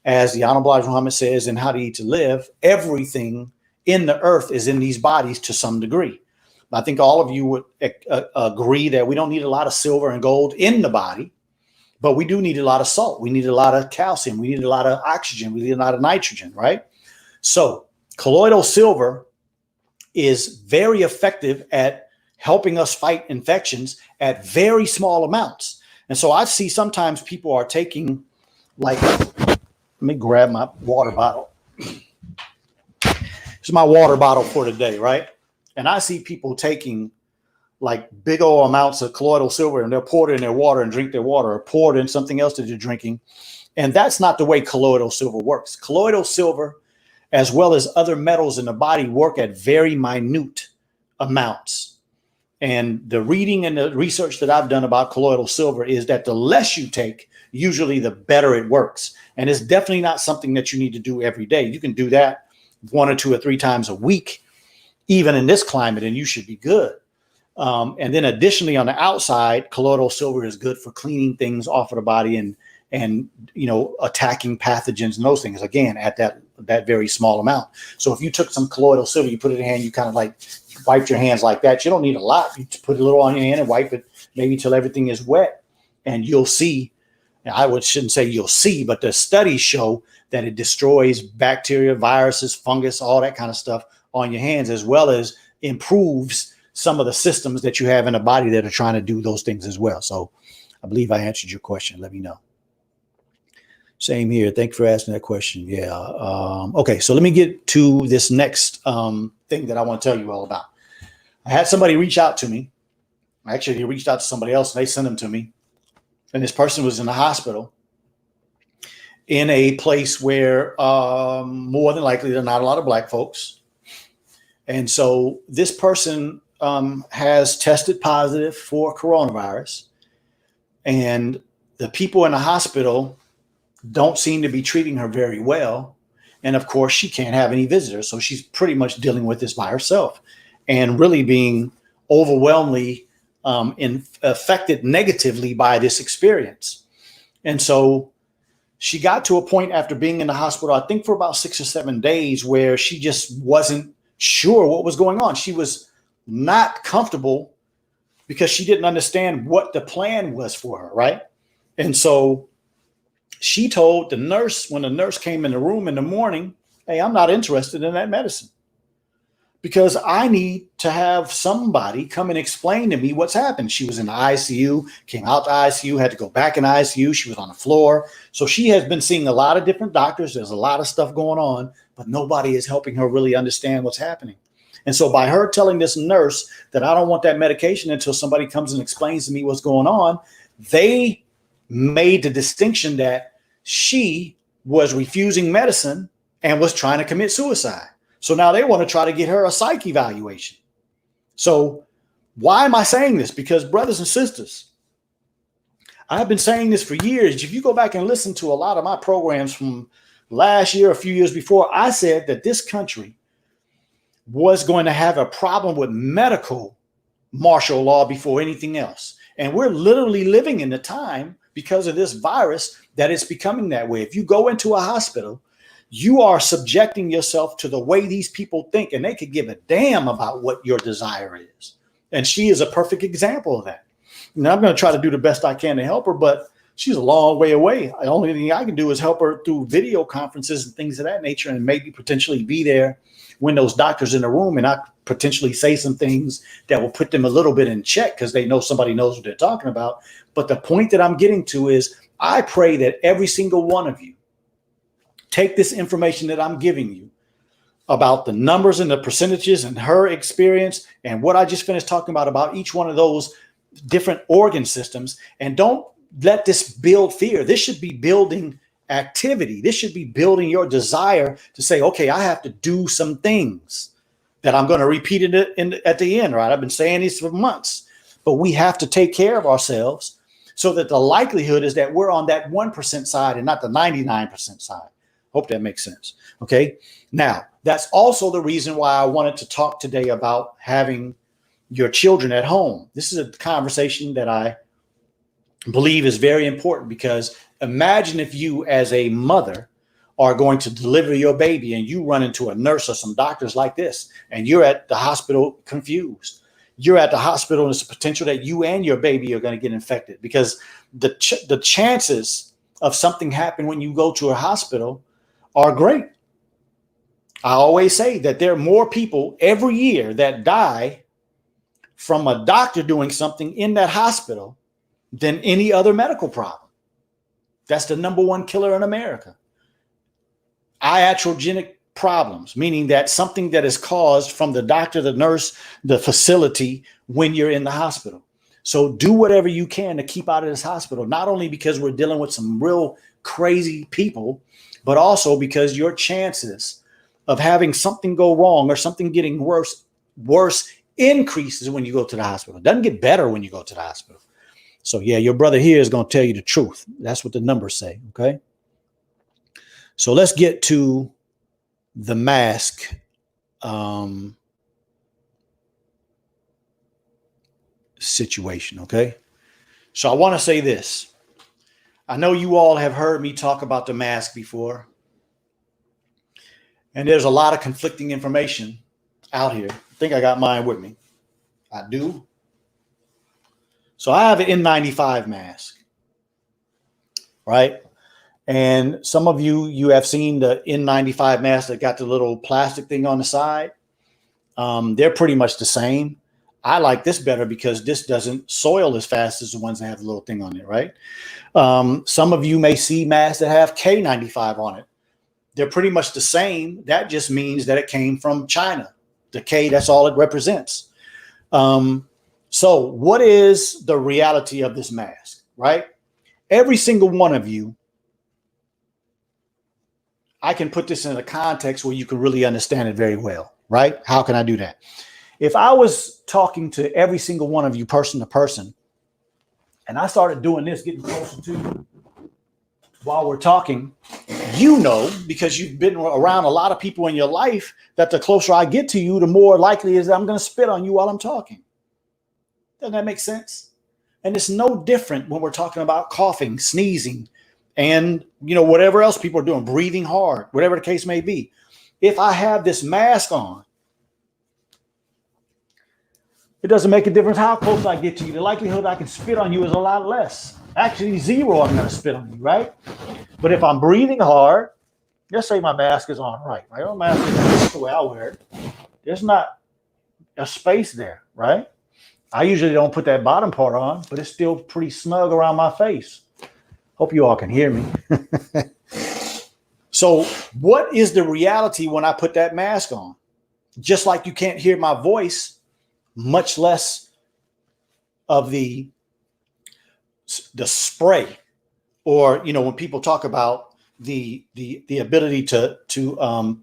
as the Honorable Elijah Muhammad says in How to Eat to Live, everything in the earth is in these bodies to some degree. I think all of you would agree that we don't need a lot of silver and gold in the body, but we do need a lot of salt. We need a lot of calcium. We need a lot of oxygen. We need a lot of nitrogen, right? So colloidal silver is very effective at helping us fight infections at very small amounts. And so I see sometimes people are taking, like, let me grab my water bottle. This is my water bottle for today, right? And I see people taking like big old amounts of colloidal silver, and they'll pour it in their water and drink their water, or pour it in something else that they're drinking. And that's not the way colloidal silver works. Colloidal silver, as well as other metals in the body, work at very minute amounts. And the reading and the research that I've done about colloidal silver is that the less you take, usually the better it works. And it's definitely not something that you need to do every day. You can do that 1 or 2 or 3 times a week, even in this climate, and you should be good. And then additionally, on the outside, colloidal silver is good for cleaning things off of the body and attacking pathogens and those things, again, at that very small amount. So if you took some colloidal silver, you put it in your hand, you kind of like wiped your hands like that. You don't need a lot. You put a little on your hand and wipe it maybe till everything is wet, and you'll see. Shouldn't say you'll see, but the studies show that it destroys bacteria, viruses, fungus, all that kind of stuff on your hands, as well as improves some of the systems that you have in the body that are trying to do those things as well. So I believe I answered your question. Let me know. Same here. Thank you for asking that question. Yeah. Okay. So let me get to this next thing that I want to tell you all about. I had somebody reach out to me. Actually, he reached out to somebody else and they sent them to me. And this person was in the hospital in a place where more than likely there are not a lot of Black folks. And so this person has tested positive for coronavirus, and the people in the hospital don't seem to be treating her very well. And of course, she can't have any visitors. So she's pretty much dealing with this by herself and really being overwhelmingly affected negatively by this experience. And so she got to a point after being in the hospital, I think for about 6 or 7 days, where she just wasn't sure what was going on. She was not comfortable because she didn't understand what the plan was for her, right? And so she told the nurse, when the nurse came in the room in the morning, hey, I'm not interested in that medicine because I need to have somebody come and explain to me what's happened. She was in the ICU, came out the ICU, had to go back in the ICU. She was on the floor. So she has been seeing a lot of different doctors. There's a lot of stuff going on, but nobody is helping her really understand what's happening. And so by her telling this nurse that I don't want that medication until somebody comes and explains to me what's going on, they made the distinction that she was refusing medicine and was trying to commit suicide. So now they want to try to get her a psych evaluation. So why am I saying this? Because brothers and sisters, I've been saying this for years. If you go back and listen to a lot of my programs from last year, a few years before, I said that this country was going to have a problem with medical martial law before anything else. And we're literally living in the time, because of this virus, that it's becoming that way. If you go into a hospital, you are subjecting yourself to the way these people think, and they could give a damn about what your desire is. And she is a perfect example of that. Now, I'm going to try to do the best I can to help her, but she's a long way away. The only thing I can do is help her through video conferences and things of that nature, and maybe potentially be there when those doctors in the room, and I potentially say some things that will put them a little bit in check because they know somebody knows what they're talking about. But the point that I'm getting to is I pray that every single one of you take this information that I'm giving you about the numbers and the percentages and her experience and what I just finished talking about each one of those different organ systems, and don't let this build fear. This should be building activity. This should be building your desire to say, okay, I have to do some things that I'm going to repeat it at the end, right? I've been saying this for months, but we have to take care of ourselves so that the likelihood is that we're on that 1% side and not the 99% side. Hope that makes sense. Okay. Now, that's also the reason why I wanted to talk today about having your children at home. This is a conversation that I believe is very important, because imagine if you as a mother are going to deliver your baby and you run into a nurse or some doctors like this, and you're at the hospital confused. You're at the hospital and there's a potential that you and your baby are going to get infected, because the chances of something happening when you go to a hospital are great. I always say that there are more people every year that die from a doctor doing something in that hospital than any other medical problem. That's the number one killer in America. Iatrogenic problems, meaning that something that is caused from the doctor, the nurse, the facility when you're in the hospital. So do whatever you can to keep out of this hospital, not only because we're dealing with some real crazy people, but also because your chances of having something go wrong or something getting worse increases when you go to the hospital. It doesn't get better when you go to the hospital. So yeah, your brother here is going to tell you the truth. That's what the numbers say. Okay. So let's get to the mask situation. Okay. So I want to say this. I know you all have heard me talk about the mask before. And there's a lot of conflicting information out here. I think I got mine with me. I do. So I have an N95 mask, right? And some of you have seen the N95 mask that got the little plastic thing on the side. They're pretty much the same. I like this better because this doesn't soil as fast as the ones that have the little thing on it, right? Some of you may see masks that have K95 on it. They're pretty much the same. That just means that it came from China. The K, that's all it represents. So what is the reality of this mask, right? Every single one of you, I can put this in a context where you can really understand it very well, right? How can I do that? If I was talking to every single one of you person to person, and I started doing this, getting closer to you while we're talking, you know, because you've been around a lot of people in your life, that the closer I get to you, the more likely is that I'm going to spit on you while I'm talking. Doesn't that make sense? And it's no different when we're talking about coughing, sneezing, and, you know, whatever else people are doing, breathing hard, whatever the case may be. If I have this mask on, it doesn't make a difference how close I get to you. The likelihood I can spit on you is a lot less. Actually, zero, I'm going to spit on you, right? But if I'm breathing hard, let's say my mask is on, right? My own mask is the way I wear it. There's not a space there, right? I usually don't put that bottom part on, but it's still pretty snug around my face. Hope you all can hear me. So what is the reality when I put that mask on? Just like you can't hear my voice, much less of the spray, or, you know, when people talk about the ability to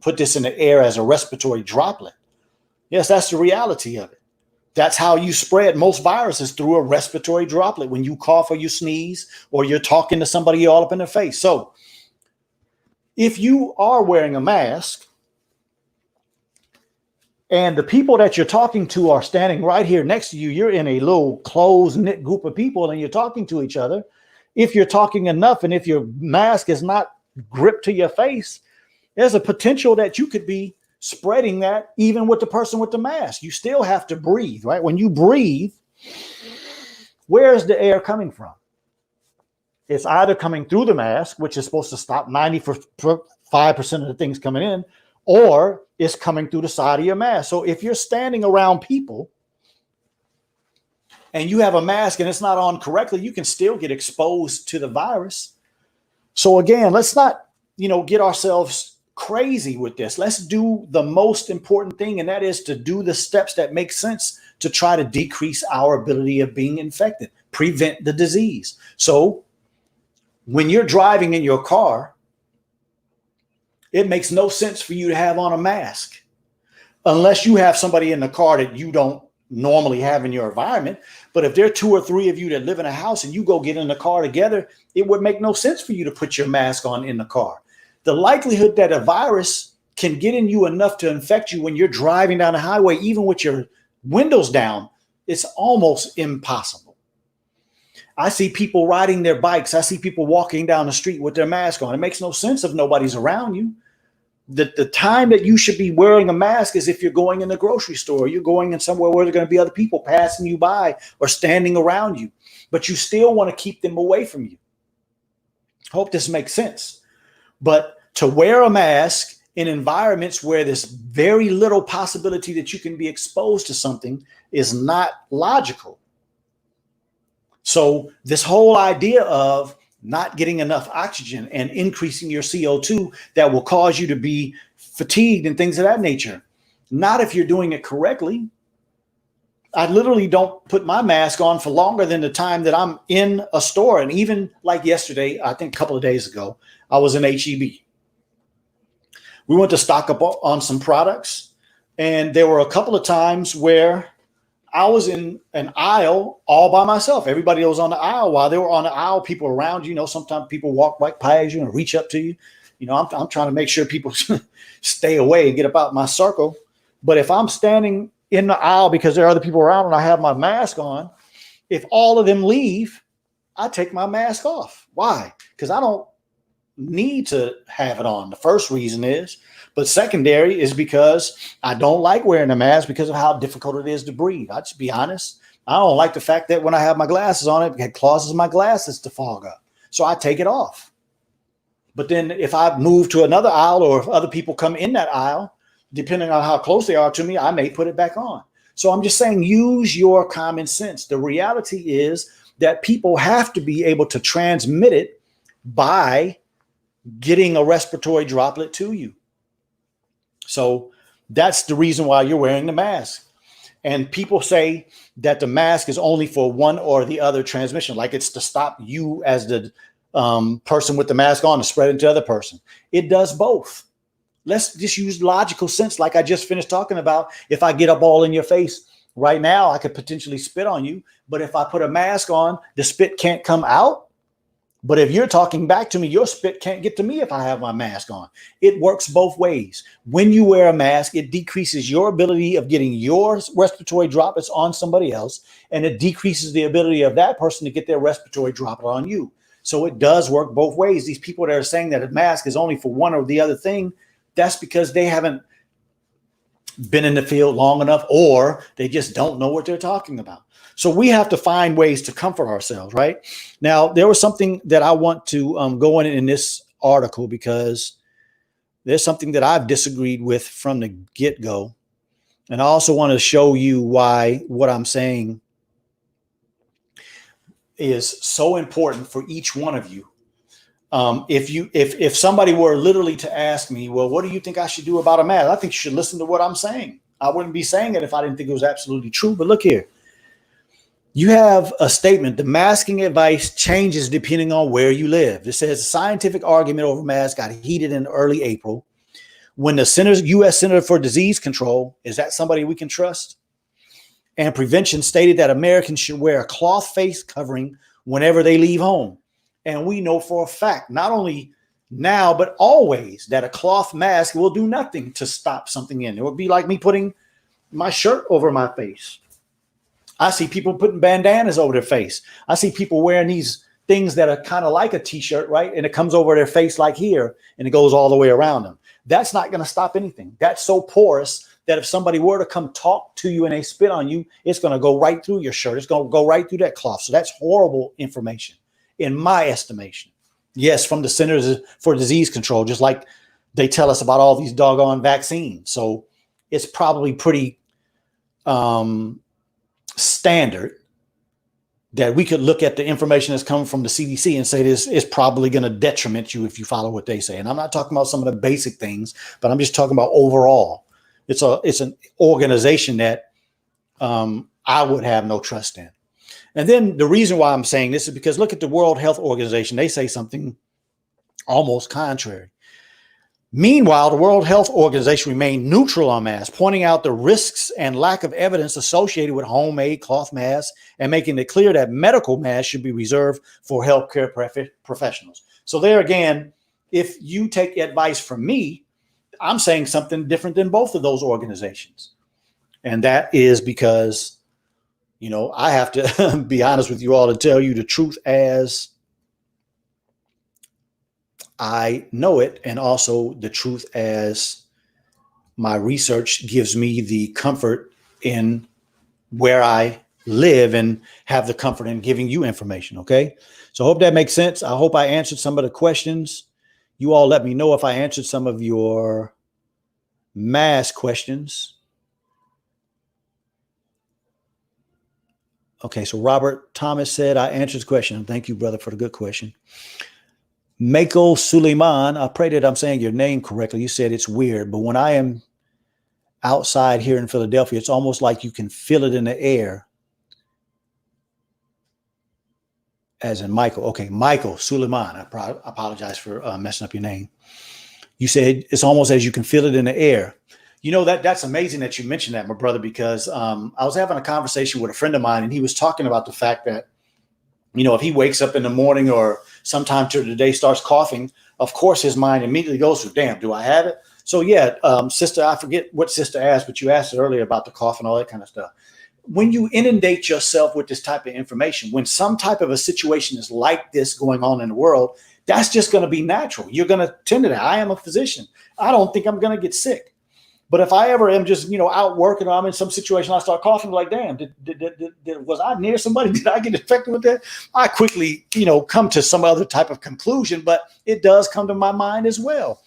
put this in the air as a respiratory droplet. Yes, that's the reality of it. That's how you spread most viruses, through a respiratory droplet when you cough or you sneeze or you're talking to somebody all up in the face. So if you are wearing a mask and the people that you're talking to are standing right here next to you, you're in a little closed knit group of people and you're talking to each other. If you're talking enough and if your mask is not gripped to your face, there's a potential that you could be spreading that even with the person with the mask. You still have to breathe, right? When you breathe, where is the air coming from? It's either coming through the mask, which is supposed to stop 95% of the things coming in, or it's coming through the side of your mask. So if you're standing around people and you have a mask and it's not on correctly, you can still get exposed to the virus. So again, let's not, get ourselves crazy with this. Let's do the most important thing, and that is to do the steps that make sense to try to decrease our ability of being infected, prevent the disease. So when you're driving in your car, it makes no sense for you to have on a mask unless you have somebody in the car that you don't normally have in your environment. But if there are 2 or 3 of you that live in a house and you go get in the car together, it would make no sense for you to put your mask on in the car. The likelihood that a virus can get in you enough to infect you when you're driving down the highway, even with your windows down, it's almost impossible. I see people riding their bikes. I see people walking down the street with their mask on. It makes no sense if nobody's around you. The time that you should be wearing a mask is if you're going in the grocery store, you're going in somewhere where there are going to be other people passing you by or standing around you, but you still want to keep them away from you. Hope this makes sense. But to wear a mask in environments where there's very little possibility that you can be exposed to something is not logical. So this whole idea of not getting enough oxygen and increasing your CO2 that will cause you to be fatigued and things of that nature, not if you're doing it correctly. I literally don't put my mask on for longer than the time that I'm in a store. And even like yesterday, I think a couple of days ago, I was in HEB. We went to stock up on some products, and there were a couple of times where I was in an aisle all by myself. Everybody was on the aisle. While they were on the aisle, people around, sometimes people walk right past you and reach up to you. I'm trying to make sure people stay away and get about my circle. But if I'm standing in the aisle because there are other people around and I have my mask on, if all of them leave, I take my mask off. Why? Because I don't need to have it on. The first reason is, but secondary is because I don't like wearing a mask because of how difficult it is to breathe. I'll just be honest. I don't like the fact that when I have my glasses on, it causes my glasses to fog up. So I take it off. But then if I move to another aisle or if other people come in that aisle, depending on how close they are to me, I may put it back on. So I'm just saying, use your common sense. The reality is that people have to be able to transmit it by getting a respiratory droplet to you. So that's the reason why you're wearing the mask. And people say that the mask is only for one or the other transmission, like it's to stop you as the person with the mask on to spread it to the other person. It does both. Let's just use logical sense, like I just finished talking about. If I get up all in your face right now, I could potentially spit on you. But if I put a mask on, the spit can't come out. But if you're talking back to me, your spit can't get to me if I have my mask on. It works both ways. When you wear a mask, it decreases your ability of getting your respiratory droplets on somebody else, and it decreases the ability of that person to get their respiratory droplet on you. So it does work both ways. These people that are saying that a mask is only for one or the other thing, that's because they haven't been in the field long enough, or they just don't know what they're talking about. So we have to find ways to comfort ourselves, right? Now, there was something that I want to go in this article because there's something that I've disagreed with from the get-go. And I also want to show you why what I'm saying is so important for each one of you. If somebody were literally to ask me, well, what do you think I should do about a mask? I think you should listen to what I'm saying. I wouldn't be saying it if I didn't think it was absolutely true. But look here. You have a statement, the masking advice changes depending on where you live. It says the scientific argument over masks got heated in early April when the U.S. Center for Disease Control, is that somebody we can trust? And Prevention stated that Americans should wear a cloth face covering whenever they leave home. And we know for a fact, not only now, but always, that a cloth mask will do nothing to stop something in. It would be like me putting my shirt over my face. I see people putting bandanas over their face. I see people wearing these things that are kind of like a t-shirt, right? And it comes over their face like here, and it goes all the way around them. That's not going to stop anything. That's so porous that if somebody were to come talk to you and they spit on you, it's going to go right through your shirt. It's going to go right through that cloth. So that's horrible information, in my estimation. Yes, from the Centers for Disease Control, just like they tell us about all these doggone vaccines. So it's probably pretty standard that we could look at the information that's coming from the CDC and say this is probably going to detriment you if you follow what they say. And I'm not talking about some of the basic things, but I'm just talking about overall. It's an organization that I would have no trust in. And then the reason why I'm saying this is because look at the World Health Organization. They say something almost contrary. Meanwhile, the World Health Organization remained neutral on masks, pointing out the risks and lack of evidence associated with homemade cloth masks and making it clear that medical masks should be reserved for healthcare professionals. So there again, if you take advice from me, I'm saying something different than both of those organizations. And that is because, I have to be honest with you all and tell you the truth as I know it, and also the truth as my research gives me the comfort in where I live and have the comfort in giving you information. Okay. So I hope that makes sense. I hope I answered some of the questions. You all let me know if I answered some of your Mass questions. Okay, so Robert Thomas said, I answered the question. Thank you, brother, for the good question. Mako Suleiman, I pray that I'm saying your name correctly. You said it's weird, but when I am outside here in Philadelphia, it's almost like you can feel it in the air. As in Michael. Okay, Michael Suleiman. I apologize for messing up your name. You said it's almost as you can feel it in the air. You know, that's amazing that you mentioned that, my brother, because I was having a conversation with a friend of mine, and he was talking about the fact that, you know, if he wakes up in the morning or sometime during the day starts coughing, of course his mind immediately goes to, damn, do I have it? So yeah, sister, I forget what sister asked, but you asked it earlier about the cough and all that kind of stuff. When you inundate yourself with this type of information, when some type of a situation is like this going on in the world, that's just going to be natural. You're going to tend to that. I am a physician. I don't think I'm going to get sick. But if I ever am just, you know, out working or I'm in some situation, I start coughing, like, damn, was I near somebody? Did I get infected with that? I quickly, you know, come to some other type of conclusion, but it does come to my mind as well.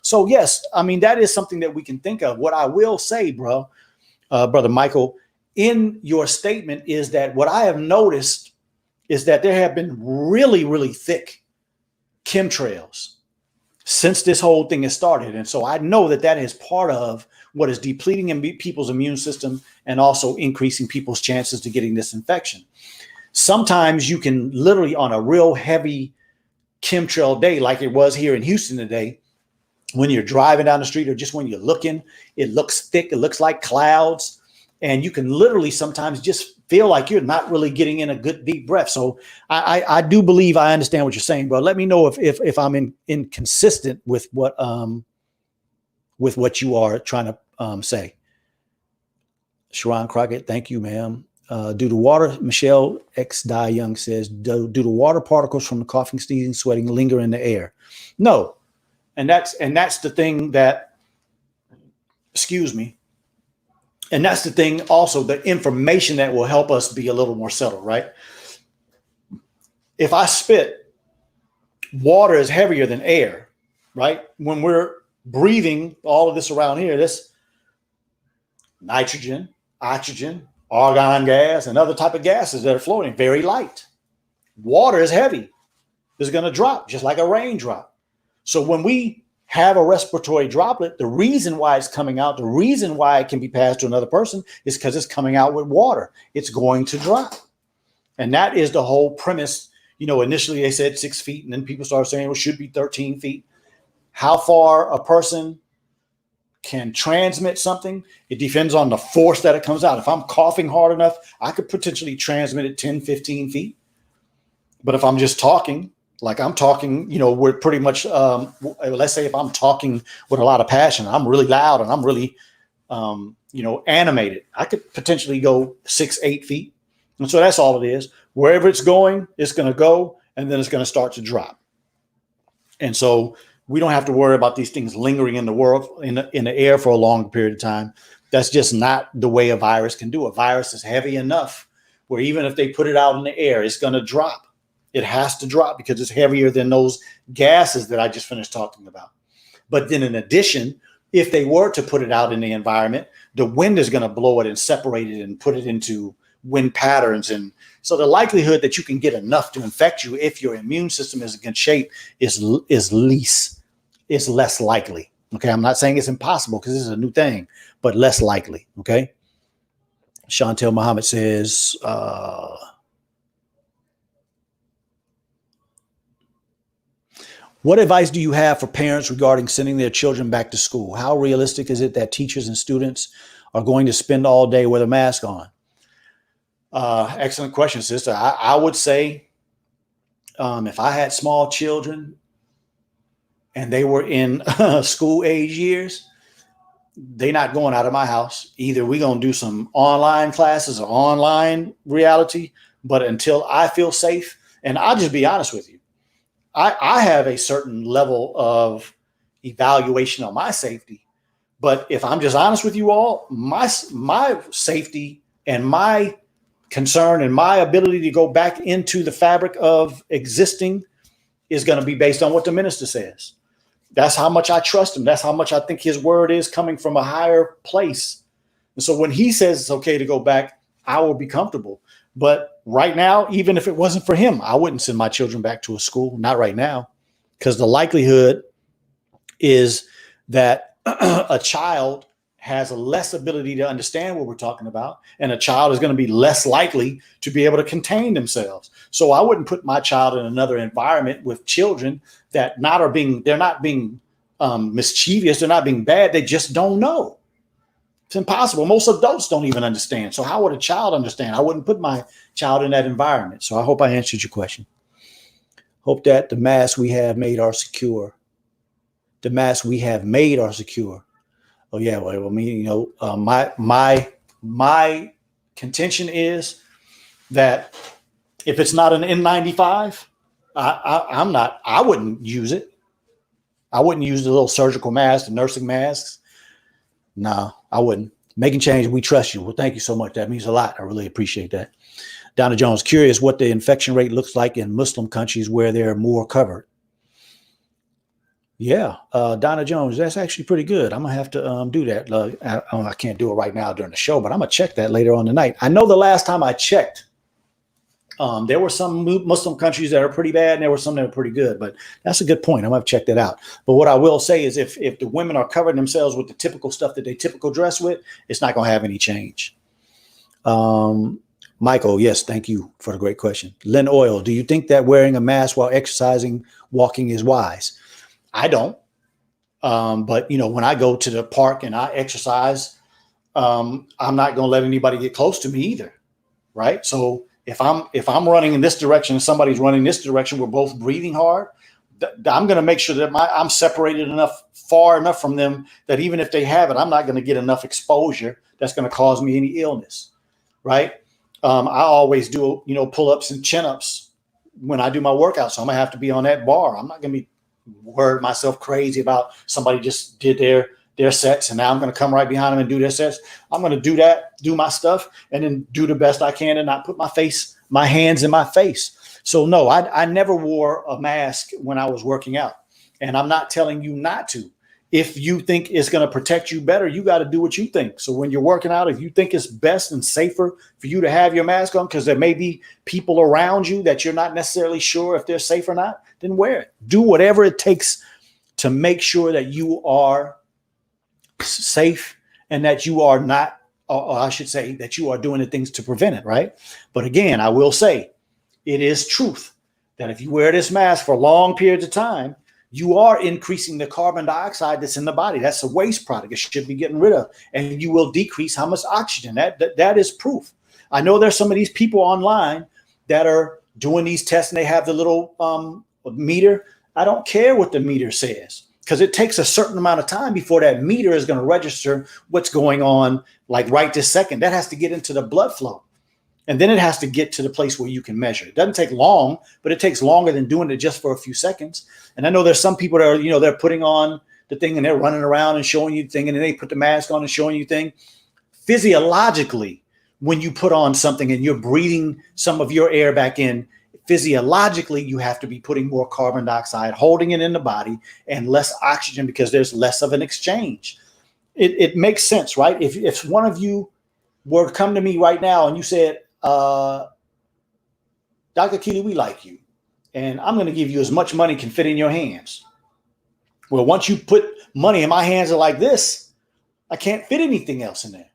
So yes, I mean, that is something that we can think of. What I will say, brother Michael, in your statement is that what I have noticed is that there have been really, really thick chemtrails since this whole thing has started. And so I know that that is part of what is depleting people's immune system and also increasing people's chances to getting this infection. Sometimes you can literally, on a real heavy chemtrail day, like it was here in Houston today, when you're driving down the street or just when you're looking, it looks thick, it looks like clouds. And you can literally sometimes just feel like you're not really getting in a good deep breath. So I do believe I understand what you're saying, bro. Let me know if I'm inconsistent with what you are trying to say. Sharon Crockett, thank you, ma'am. Do the water, Michelle X. Die Young says, do the water particles from the coughing, sneezing, sweating linger in the air? No. And that's the thing that, excuse me. And that's the thing also, the information that will help us be a little more settled, right? If I spit, water is heavier than air, right? When we're breathing all of this around here, this nitrogen, oxygen, argon gas, and other type of gases that are floating, very light. Water is heavy. It's going to drop just like a raindrop. So when we have a respiratory droplet, the reason why it's coming out, the reason why it can be passed to another person is because it's coming out with water. It's going to drop. And that is the whole premise. You know, initially they said 6 feet, and then people started saying it should be 13 feet. How far a person can transmit something, it depends on the force that it comes out. If I'm coughing hard enough, I could potentially transmit it 10, 15 feet. But if I'm just talking, like I'm talking, you know, we're pretty much, let's say if I'm talking with a lot of passion, I'm really loud and I'm really, you know, animated, I could potentially go 6, 8 feet. And so that's all it is. Wherever it's going, it's going to go, and then it's going to start to drop. And so we don't have to worry about these things lingering in the world, in the air for a long period of time. That's just not the way a virus can do. A virus is heavy enough where even if they put it out in the air, it's going to drop. It has to drop because it's heavier than those gases that I just finished talking about. But then in addition, if they were to put it out in the environment, the wind is going to blow it and separate it and put it into wind patterns. And so the likelihood that you can get enough to infect you if your immune system is in good shape is less likely. Okay. I'm not saying it's impossible because this is a new thing, but less likely. Okay. Chantel Muhammad says, what advice do you have for parents regarding sending their children back to school? How realistic is it that teachers and students are going to spend all day with a mask on? Excellent question, sister. I would say if I had small children and they were in school age years, they're not going out of my house. Either we're going to do some online classes or online reality, but until I feel safe, and I'll just be honest with you, I have a certain level of evaluation on my safety, but if I'm just honest with you all, my safety and my concern and my ability to go back into the fabric of existing is going to be based on what the minister says. That's how much I trust him. That's how much I think his word is coming from a higher place. And so when he says it's okay to go back, I will be comfortable. But right now, even if it wasn't for him, I wouldn't send my children back to a school. Not right now, because the likelihood is that a child has a less ability to understand what we're talking about, and a child is going to be less likely to be able to contain themselves. So I wouldn't put my child in another environment with children that they're not being mischievous, they're not being bad, they just don't know. It's impossible. Most adults don't even understand. So how would a child understand? I wouldn't put my child in that environment. So I hope I answered your question. Hope that the masks we have made are secure. The masks we have made are secure. Oh yeah, well, I mean, my contention is that if it's not an N95, I wouldn't use it. I wouldn't use the little surgical masks, the nursing masks. No, I wouldn't. Making change, we trust you. Well, thank you so much. That means a lot. I really appreciate that. Donna Jones, curious what the infection rate looks like in Muslim countries where they're more covered. Yeah, Donna Jones, that's actually pretty good. I'm going to have to do that. I can't do it right now during the show, but I'm going to check that later on tonight. I know the last time I checked, there were some Muslim countries that are pretty bad, and there were some that are pretty good. But that's a good point. I'm going to check that out. But what I will say is if the women are covering themselves with the typical stuff that they typical dress with, it's not going to have any change. Michael, yes, thank you for the great question. Lynn Oil, do you think that wearing a mask while exercising, walking is wise? I don't. But, when I go to the park and I exercise, I'm not going to let anybody get close to me either. Right. So if I'm running in this direction and somebody's running this direction, we're both breathing hard. I'm going to make sure that I'm separated far enough from them that even if they have it, I'm not going to get enough exposure that's going to cause me any illness. Right. I always do, pull-ups and chin-ups when I do my workout. So I'm going to have to be on that bar. I'm not going to be worried myself crazy about somebody just did their sets and now I'm going to come right behind them and do their sets. I'm going to do that, do my stuff, and then do the best I can and not put my hands in my face. So no, I never wore a mask when I was working out, and I'm not telling you not to. If you think it's going to protect you better, you got to do what you think. So when you're working out, if you think it's best and safer for you to have your mask on, because there may be people around you that you're not necessarily sure if they're safe or not, then wear it. Do whatever it takes to make sure that you are safe and that you are not, or I should say that you are doing the things to prevent it, right? But again, I will say it is truth that if you wear this mask for long periods of time, you are increasing the carbon dioxide that's in the body. That's a waste product. It should be getting rid of, and you will decrease how much oxygen. That is proof. I know there's some of these people online that are doing these tests and they have the little meter. I don't care what the meter says, because it takes a certain amount of time before that meter is going to register what's going on, like right this second. That has to get into the blood flow. And then it has to get to the place where you can measure. It doesn't take long, but it takes longer than doing it just for a few seconds. And I know there's some people that are, they're putting on the thing and they're running around and showing you the thing, and then they put the mask on and showing you the thing. Physiologically, when you put on something and you're breathing some of your air back in, physiologically, you have to be putting more carbon dioxide, holding it in the body, and less oxygen because there's less of an exchange. It makes sense, right? If one of you were to come to me right now and you said, Dr. Keeley, we like you, and I'm going to give you as much money can fit in your hands. Well, once you put money in my hands like this, I can't fit anything else in there,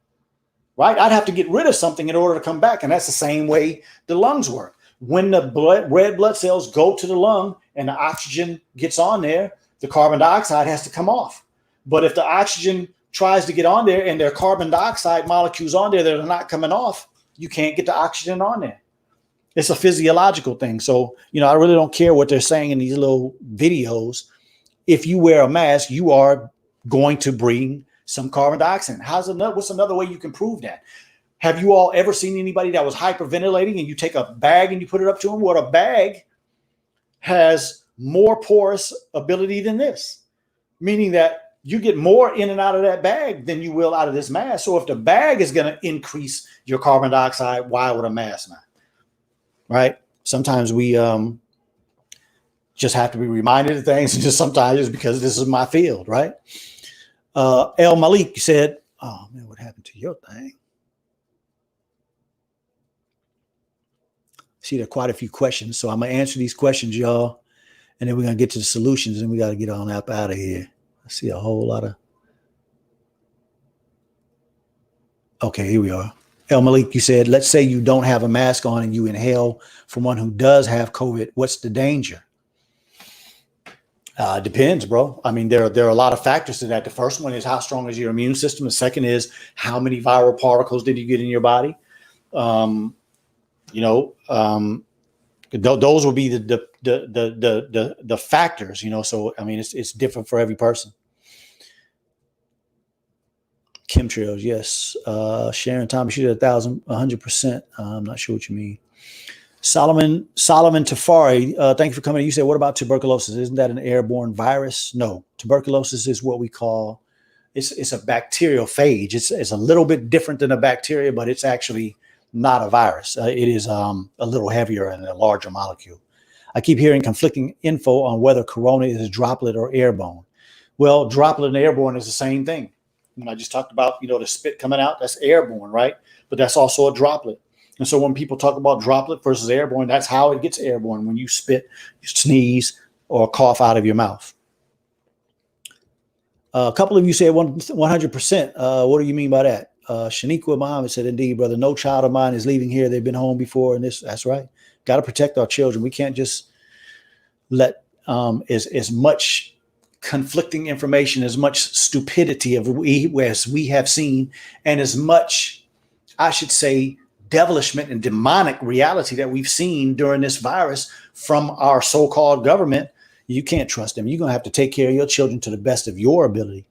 right? I'd have to get rid of something in order to come back, and that's the same way the lungs work. When the red blood cells go to the lung and the oxygen gets on there, the carbon dioxide has to come off. But if the oxygen tries to get on there and there are carbon dioxide molecules on there that are not coming off, you can't get the oxygen on there. It's a physiological thing. So, I really don't care what they're saying in these little videos. If you wear a mask, you are going to bring some carbon dioxide. What's another way you can prove that? Have you all ever seen anybody that was hyperventilating and you take a bag and you put it up to them? Well, a bag has more porous ability than this, meaning that you get more in and out of that bag than you will out of this mask. So if the bag is going to increase your carbon dioxide, why would a mask not? Right? Sometimes we just have to be reminded of things, and just sometimes just because this is my field, right? El Malik said, oh man, what happened to your thing? See, there are quite a few questions, so I'm gonna answer these questions, y'all, and then we're gonna get to the solutions, and we got to get on up out of here. I see a whole lot of. Okay, here we are. El Malik, you said, let's say you don't have a mask on and you inhale from one who does have COVID. What's the danger? Depends, bro. I mean, there are a lot of factors to that. The first one is how strong is your immune system. The second is how many viral particles did you get in your body? Those will be the factors. So I mean, it's different for every person. Chemtrails, yes. Sharon Thomas, you did 100%. I'm not sure what you mean. Solomon Tafari, thank you for coming. You said, what about tuberculosis? Isn't that an airborne virus? No, tuberculosis is what we call, it's a bacterial phage. It's a little bit different than a bacteria, but it's actually not a virus. It is a little heavier and a larger molecule. I keep hearing conflicting info on whether corona is droplet or airborne. Well, droplet and airborne is the same thing. When I just talked about, the spit coming out, that's airborne, right? But that's also a droplet. And so when people talk about droplet versus airborne, that's how it gets airborne, when you spit, you sneeze, or cough out of your mouth. A couple of you said 100%. What do you mean by that? Shaniqua Muhammad said, indeed, brother, no child of mine is leaving here. They've been home before, and that's right. Got to protect our children. We can't just let as much conflicting information, as much stupidity as we have seen, and as much, I should say, devilishment and demonic reality that we've seen during this virus from our so-called government. You can't trust them. You're going to have to take care of your children to the best of your ability.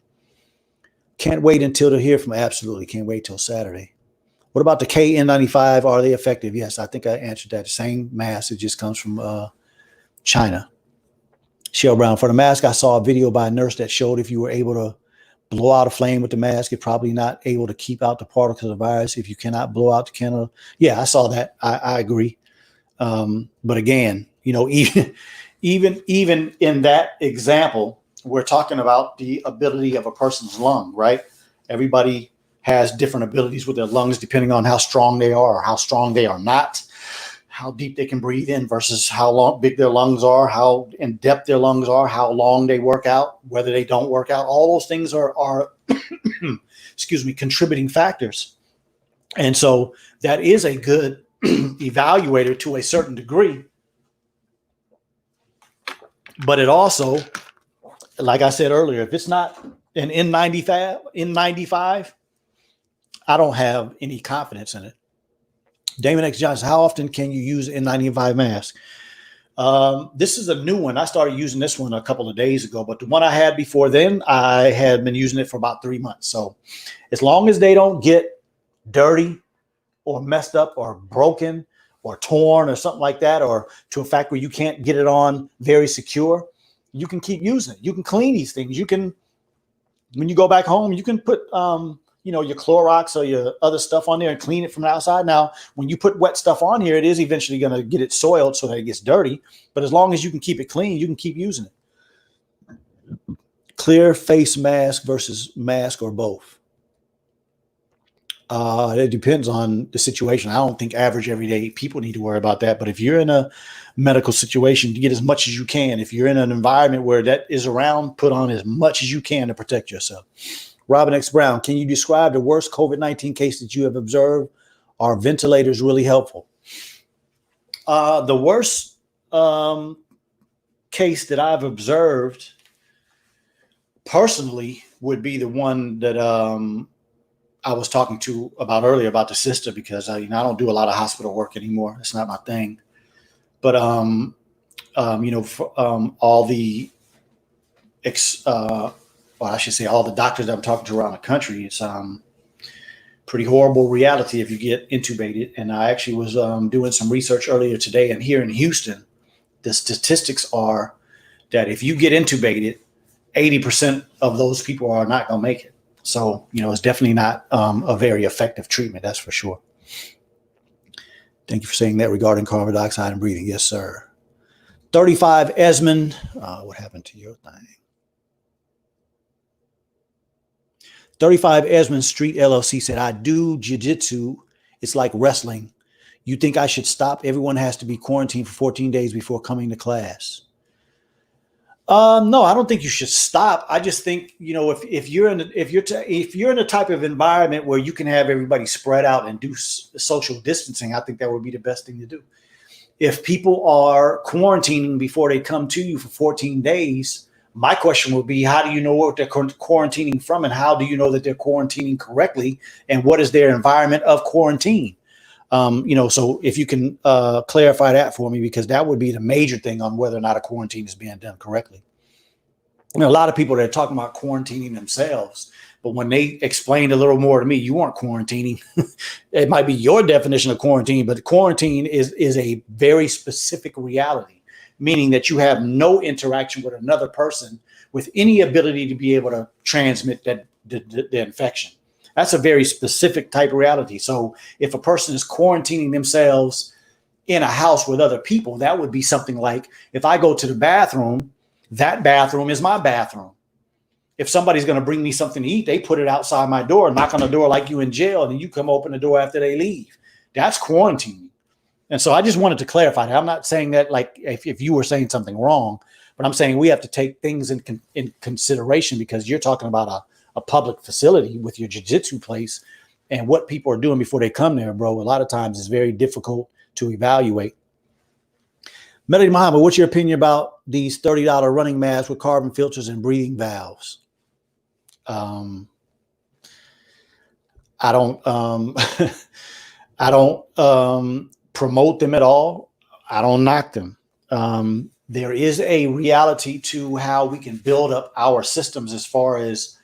Can't wait until to hear from. Absolutely. Can't wait till Saturday. What about the KN95? Are they effective? Yes, I think I answered that. The same mask. It just comes from China. Shell Brown, for the mask, I saw a video by a nurse that showed if you were able to blow out a flame with the mask, you're probably not able to keep out the particles of the virus. If you cannot blow out the candle. Yeah, I saw that. I agree. But again, even in that example, we're talking about the ability of a person's lung, right? Everybody has different abilities with their lungs depending on how strong they are or how strong they are not, how deep they can breathe in versus how big their lungs are, how in depth their lungs are, how long they work out, whether they don't work out. All those things are contributing factors. And so that is a good evaluator to a certain degree. But it also, like I said earlier, if it's not an N95, I don't have any confidence in it. Damon X Johnson, how often can you use an N95 mask? This is a new one. I started using this one a couple of days ago, but the one I had before then, I had been using it for about 3 months. So as long as they don't get dirty or messed up or broken or torn or something like that, or to a fact where you can't get it on very secure, you can keep using it. You can clean these things. You can, when you go back home, you can put, your Clorox or your other stuff on there and clean it from the outside. Now, when you put wet stuff on here, it is eventually going to get it soiled so that it gets dirty. But as long as you can keep it clean, you can keep using it. Clear face mask versus mask or both. It depends on the situation. I don't think average everyday people need to worry about that. But if you're in a medical situation, you get as much as you can. If you're in an environment where that is around, put on as much as you can to protect yourself. Robin X Brown, can you describe the worst COVID-19 case that you have observed? Are ventilators really helpful? The worst case that I've observed personally would be the one that I was talking to about earlier about the sister, because I don't do a lot of hospital work anymore. It's not my thing. But all the all the doctors that I'm talking to around the country, it's pretty horrible reality if you get intubated. And I actually was doing some research earlier today, and here in Houston, the statistics are that if you get intubated, 80% of those people are not going to make it. So, it's definitely not a very effective treatment. That's for sure. Thank you for saying that regarding carbon dioxide and breathing. Yes, sir. 35 Esmond. What happened to your thing? 35 Esmond Street LLC said, I do jiu-jitsu. It's like wrestling. You think I should stop? Everyone has to be quarantined for 14 days before coming to class. No, I don't think you should stop. I just think, if you're in a type of environment where you can have everybody spread out and do social distancing, I think that would be the best thing to do. If people are quarantining before they come to you for 14 days, my question would be, how do you know what they're quarantining from, and how do you know that they're quarantining correctly, and what is their environment of quarantine? So if you can clarify that for me, because that would be the major thing on whether or not a quarantine is being done correctly. A lot of people that are talking about quarantining themselves, but when they explained a little more to me, you weren't quarantining. It might be your definition of quarantine, but quarantine is a very specific reality, meaning that you have no interaction with another person with any ability to be able to transmit the infection. That's a very specific type of reality. So if a person is quarantining themselves in a house with other people, that would be something like, if I go to the bathroom, that bathroom is my bathroom. If somebody's going to bring me something to eat, they put it outside my door, knock on the door like you in jail, and then you come open the door after they leave. That's quarantining. And so I just wanted to clarify that. I'm not saying that like if you were saying something wrong, but I'm saying we have to take things in consideration, because you're talking about a public facility with your jiu-jitsu place, and what people are doing before they come there, bro. A lot of times it's very difficult to evaluate. Melody Muhammad, what's your opinion about these $30 running masks with carbon filters and breathing valves? I don't I don't promote them at all. I don't knock them. There is a reality to how we can build up our systems as far as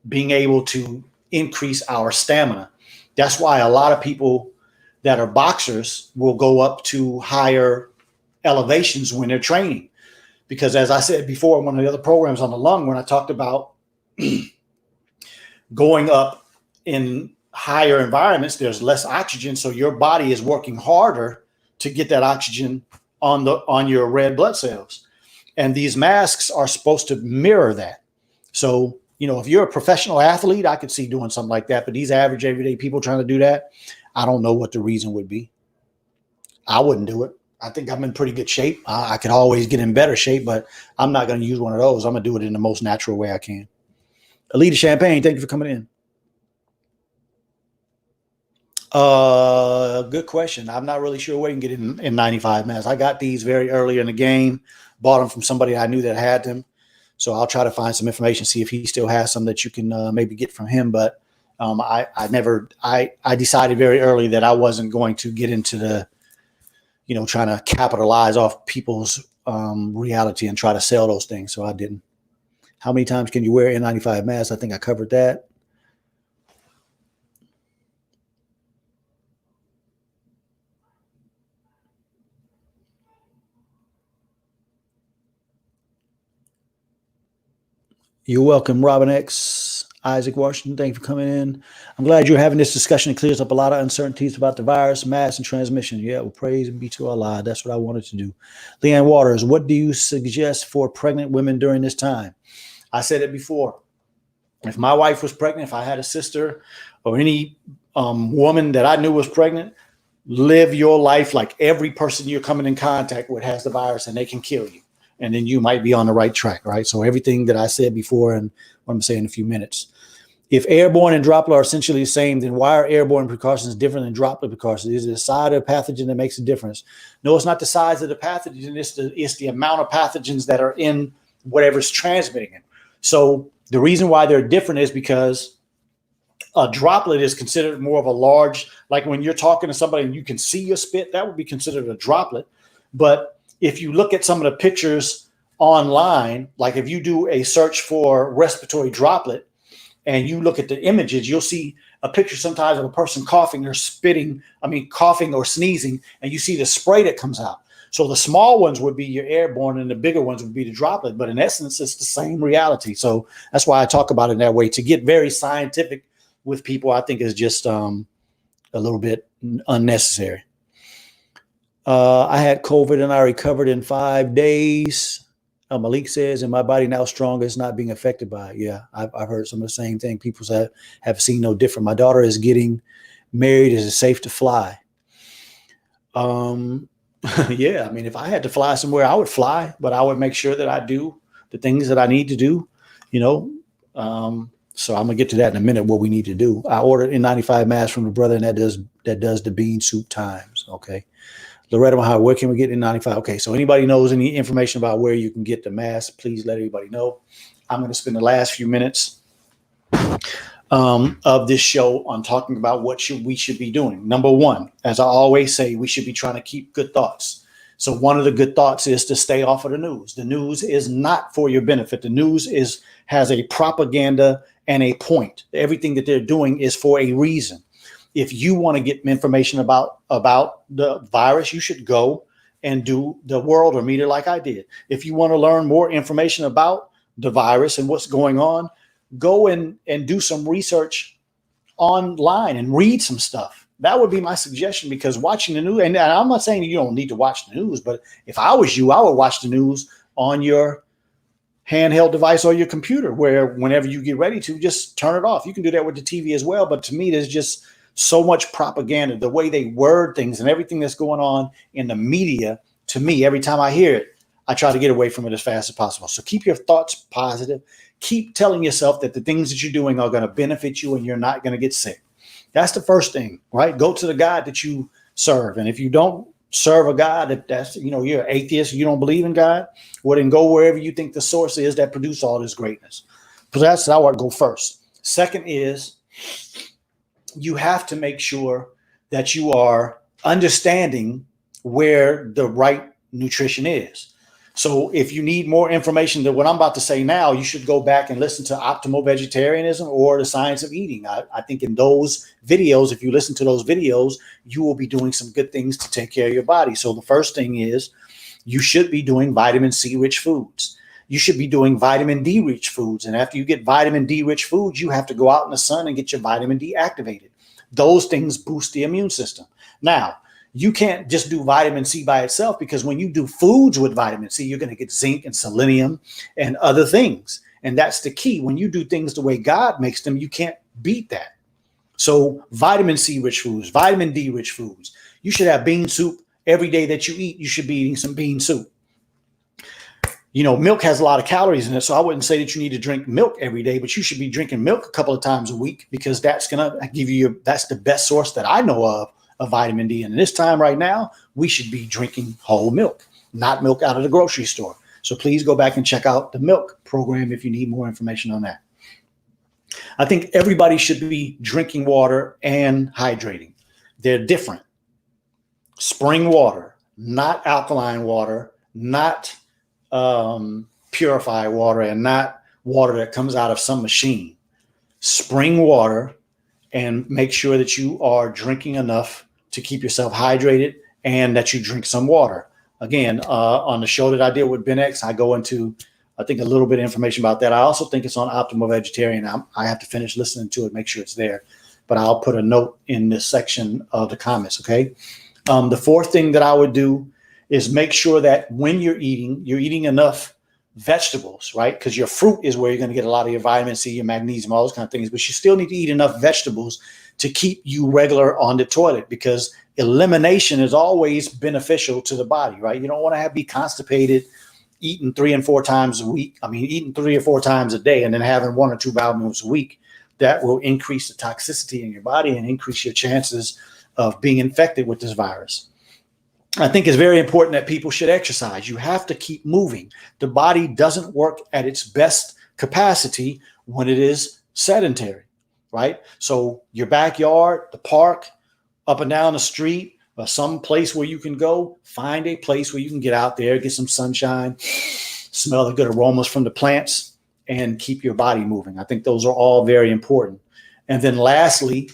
being able to increase our stamina. That's why a lot of people that are boxers will go up to higher elevations when they're training, because as I said before in one of the other programs on the lung, when I talked about going up in higher environments, there's less oxygen, so your body is working harder to get that oxygen on your red blood cells, and these masks are supposed to mirror that. So if you're a professional athlete, I could see doing something like that, but these average everyday people trying to do that, I don't know what the reason would be. I wouldn't do it. I think I'm in pretty good shape. I could always get in better shape, but I'm not going to use one of those. I'm going to do it in the most natural way I can. Alita Champagne, thank you for coming in. Good question. I'm not really sure where you can get in 95 masks. I got these very early in the game, bought them from somebody I knew that had them. So I'll try to find some information, see if he still has some that you can maybe get from him. But I decided very early that I wasn't going to get into the, trying to capitalize off people's reality and try to sell those things. So I didn't. How many times can you wear N95 masks? I think I covered that. You're welcome, Robin X. Isaac Washington, thank you for coming in. I'm glad you're having this discussion. It clears up a lot of uncertainties about the virus, mass, and transmission. Yeah, well, praise be to Allah. That's what I wanted to do. Leanne Waters, what do you suggest for pregnant women during this time? I said it before. If my wife was pregnant, if I had a sister or any woman that I knew was pregnant, live your life like every person you're coming in contact with has the virus and they can kill you. And then you might be on the right track, right? So everything that I said before and what I'm saying in a few minutes. If airborne and droplet are essentially the same, then why are airborne precautions different than droplet precautions? Is it the size of the pathogen that makes a difference? No, it's not the size of the pathogen. It's the amount of pathogens that are in whatever's transmitting it. So the reason why they're different is because a droplet is considered more of a large, like when you're talking to somebody and you can see your spit, that would be considered a droplet. But if you look at some of the pictures online, like if you do a search for respiratory droplet and you look at the images, you'll see a picture sometimes of a person coughing or coughing or sneezing, and you see the spray that comes out. So the small ones would be your airborne and the bigger ones would be the droplet. But in essence, it's the same reality. So that's why I talk about it that way. To get very scientific with people, I think is just a little bit unnecessary. I had COVID and I recovered in 5 days. Malik says, and my body now stronger, it's not being affected by it. Yeah, I've heard some of the same thing. People have seen no different. My daughter is getting married. Is it safe to fly? Yeah, I mean, if I had to fly somewhere, I would fly, but I would make sure that I do the things that I need to do, you know. So I'm gonna get to that in a minute, what we need to do. I ordered N95 mask from the brother, and that does the bean soup times. Okay. Loretta Mahal, where can we get N95? Okay, so anybody knows any information about where you can get the mask, please let everybody know. I'm going to spend the last few minutes of this show on talking about what we should be doing. Number one, as I always say, we should be trying to keep good thoughts. So one of the good thoughts is to stay off of the news. The news is not for your benefit. The news has a propaganda and a point. Everything that they're doing is for a reason. If you want to get information about the virus, you should go and do the Worldometer like I did. If you want to learn more information about the virus and what's going on, go and do some research online and read some stuff. That would be my suggestion, because watching the news, and I'm not saying you don't need to watch the news, but if I was you, I would watch the news on your handheld device or your computer, where whenever you get ready to, just turn it off. You can do that with the TV as well. But to me, there's just so much propaganda, the way they word things and everything that's going on in the media. To me, every time I hear it, I try to get away from it as fast as possible. So keep your thoughts positive. Keep telling yourself that the things that you're doing are going to benefit you and you're not going to get sick. That's the first thing, right? Go to the God that you serve. And if you don't serve a God, that's, you're an atheist, you don't believe in God, well, then go wherever you think the source is that produced all this greatness. So that's how I would go first. Second is, you have to make sure that you are understanding where the right nutrition is. So if you need more information than what I'm about to say now, you should go back and listen to Optimal Vegetarianism or The Science of Eating. I think in those videos, if you listen to those videos, you will be doing some good things to take care of your body. So the first thing is, you should be doing vitamin C rich foods. You should be doing vitamin D rich foods. And after you get vitamin D rich foods, you have to go out in the sun and get your vitamin D activated. Those things boost the immune system. Now, you can't just do vitamin C by itself, because when you do foods with vitamin C, you're going to get zinc and selenium and other things. And that's the key. When you do things the way God makes them, you can't beat that. So vitamin C rich foods, vitamin D rich foods. You should have bean soup every day that you eat. You should be eating some bean soup. Milk has a lot of calories in it, so I wouldn't say that you need to drink milk every day, but you should be drinking milk a couple of times a week, because that's going to give you, that's the best source that I know of vitamin D. And in this time right now, we should be drinking whole milk, not milk out of the grocery store. So please go back and check out the milk program if you need more information on that. I think everybody should be drinking water and hydrating. They're different. Spring water, not alkaline water, not purified water, and not water that comes out of some machine. Spring water, and make sure that you are drinking enough to keep yourself hydrated and that you drink some water. Again, on the show that I did with Ben X, I go into, I think, a little bit of information about that. I also think it's on Optimal Vegetarian. I have to finish listening to it, make sure it's there, but I'll put a note in this section of the comments, okay? The fourth thing that I would do is make sure that when you're eating enough vegetables, right? Because your fruit is where you're going to get a lot of your vitamin C, your magnesium, all those kind of things. But you still need to eat enough vegetables to keep you regular on the toilet, because elimination is always beneficial to the body, right? You don't want to be constipated, eating 3 and 4 times a week. I mean, eating 3 or 4 times a day and then having 1 or 2 bowel movements a week. That will increase the toxicity in your body and increase your chances of being infected with this virus. I think it's very important that people should exercise. You have to keep moving. The body doesn't work at its best capacity when it is sedentary, right? So your backyard, the park, up and down the street, or some place where you can go, find a place where you can get out there, get some sunshine, smell the good aromas from the plants, and keep your body moving. I think those are all very important. And then lastly,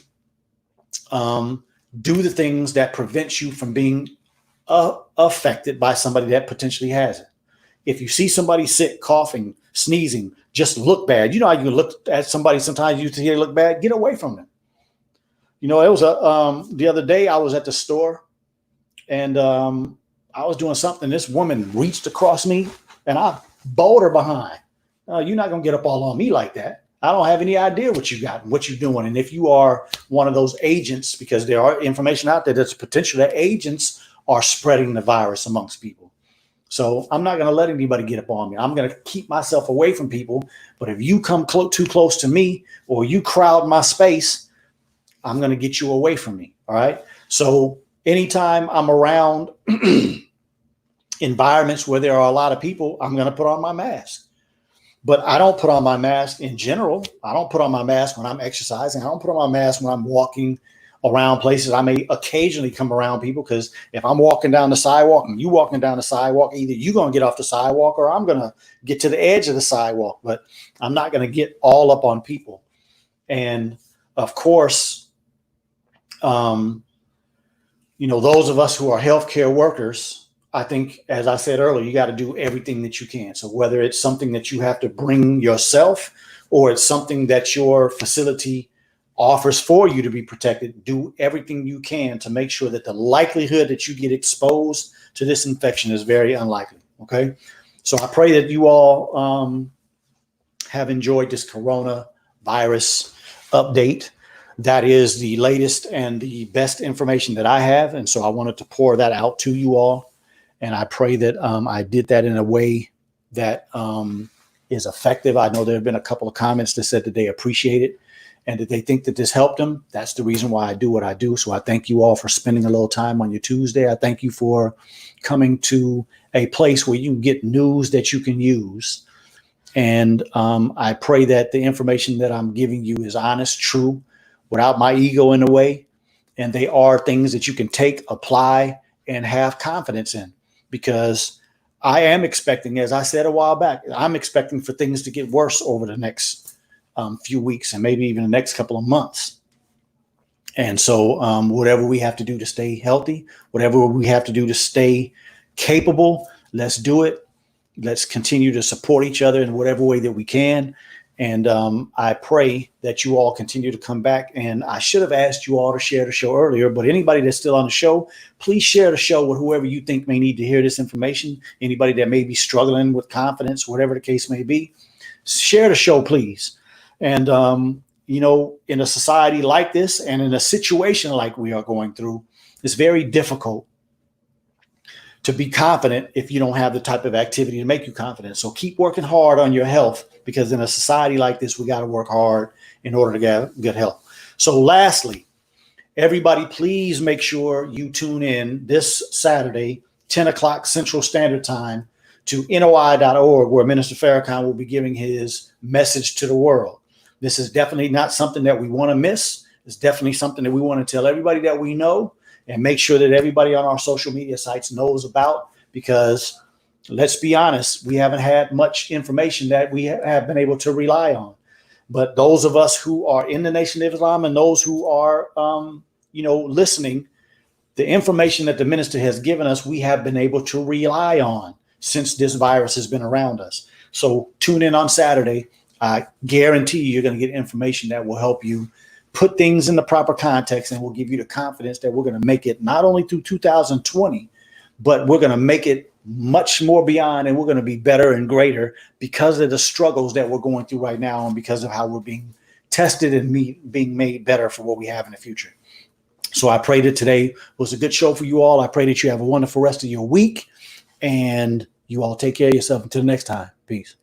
do the things that prevent you from being affected by somebody that potentially has it. If you see somebody sick, coughing, sneezing, just look bad. You know how you can look at somebody sometimes, you see they look bad, get away from them. It was the other day I was at the store and I was doing something. This woman reached across me, and I bowled her behind. You're not going to get up all on me like that. I don't have any idea what you got and what you're doing. And if you are one of those agents, because there are information out there that's potential that agents are spreading the virus amongst people. So I'm not going to let anybody get up on me. I'm going to keep myself away from people. But if you come too close to me or you crowd my space, I'm going to get you away from me. All right. So anytime I'm around environments where there are a lot of people, I'm going to put on my mask. But I don't put on my mask in general. I don't put on my mask when I'm exercising. I don't put on my mask when I'm walking around places. I may occasionally come around people, because if I'm walking down the sidewalk and you walking down the sidewalk, either you're going to get off the sidewalk or I'm going to get to the edge of the sidewalk. But I'm not going to get all up on people. And of course, those of us who are healthcare workers, I think, as I said earlier, you got to do everything that you can. So whether it's something that you have to bring yourself or it's something that your facility offers for you to be protected, do everything you can to make sure that the likelihood that you get exposed to this infection is very unlikely. Okay. So I pray that you all have enjoyed this coronavirus update. That is the latest and the best information that I have. And so I wanted to pour that out to you all. And I pray that I did that in a way that is effective. I know there have been a couple of comments that said that they appreciate it and that they think that this helped them. That's the reason why I do what I do. So I thank you all for spending a little time on your Tuesday. I thank you for coming to a place where you can get news that you can use. And I pray that the information that I'm giving you is honest, true, without my ego in the way. And they are things that you can take, apply, and have confidence in. Because I am expecting, as I said a while back, I'm expecting for things to get worse over the next few weeks and maybe even the next couple of months. And so whatever we have to do to stay healthy, whatever we have to do to stay capable, let's do it. Let's continue to support each other in whatever way that we can. And I pray that you all continue to come back. And I should have asked you all to share the show earlier, but anybody that's still on the show, please share the show with whoever you think may need to hear this information. Anybody that may be struggling with confidence, whatever the case may be, share the show, please. And, in a society like this and in a situation like we are going through, it's very difficult to be confident if you don't have the type of activity to make you confident. So keep working hard on your health, because in a society like this, we got to work hard in order to get good health. So lastly, everybody, please make sure you tune in this Saturday, 10 o'clock Central Standard Time, to NOI.org, where Minister Farrakhan will be giving his message to the world. This is definitely not something that we want to miss. It's definitely something that we want to tell everybody that we know, and make sure that everybody on our social media sites knows about, because let's be honest, we haven't had much information that we have been able to rely on. But those of us who are in the Nation of Islam and those who are, listening, the information that the minister has given us, we have been able to rely on since this virus has been around us. So tune in on Saturday. I guarantee you're going to get information that will help you put things in the proper context and will give you the confidence that we're going to make it not only through 2020, but we're going to make it much more beyond, and we're going to be better and greater because of the struggles that we're going through right now and because of how we're being tested and being made better for what we have in the future. So I pray that today was a good show for you all. I pray that you have a wonderful rest of your week, and you all take care of yourself until next time. Peace.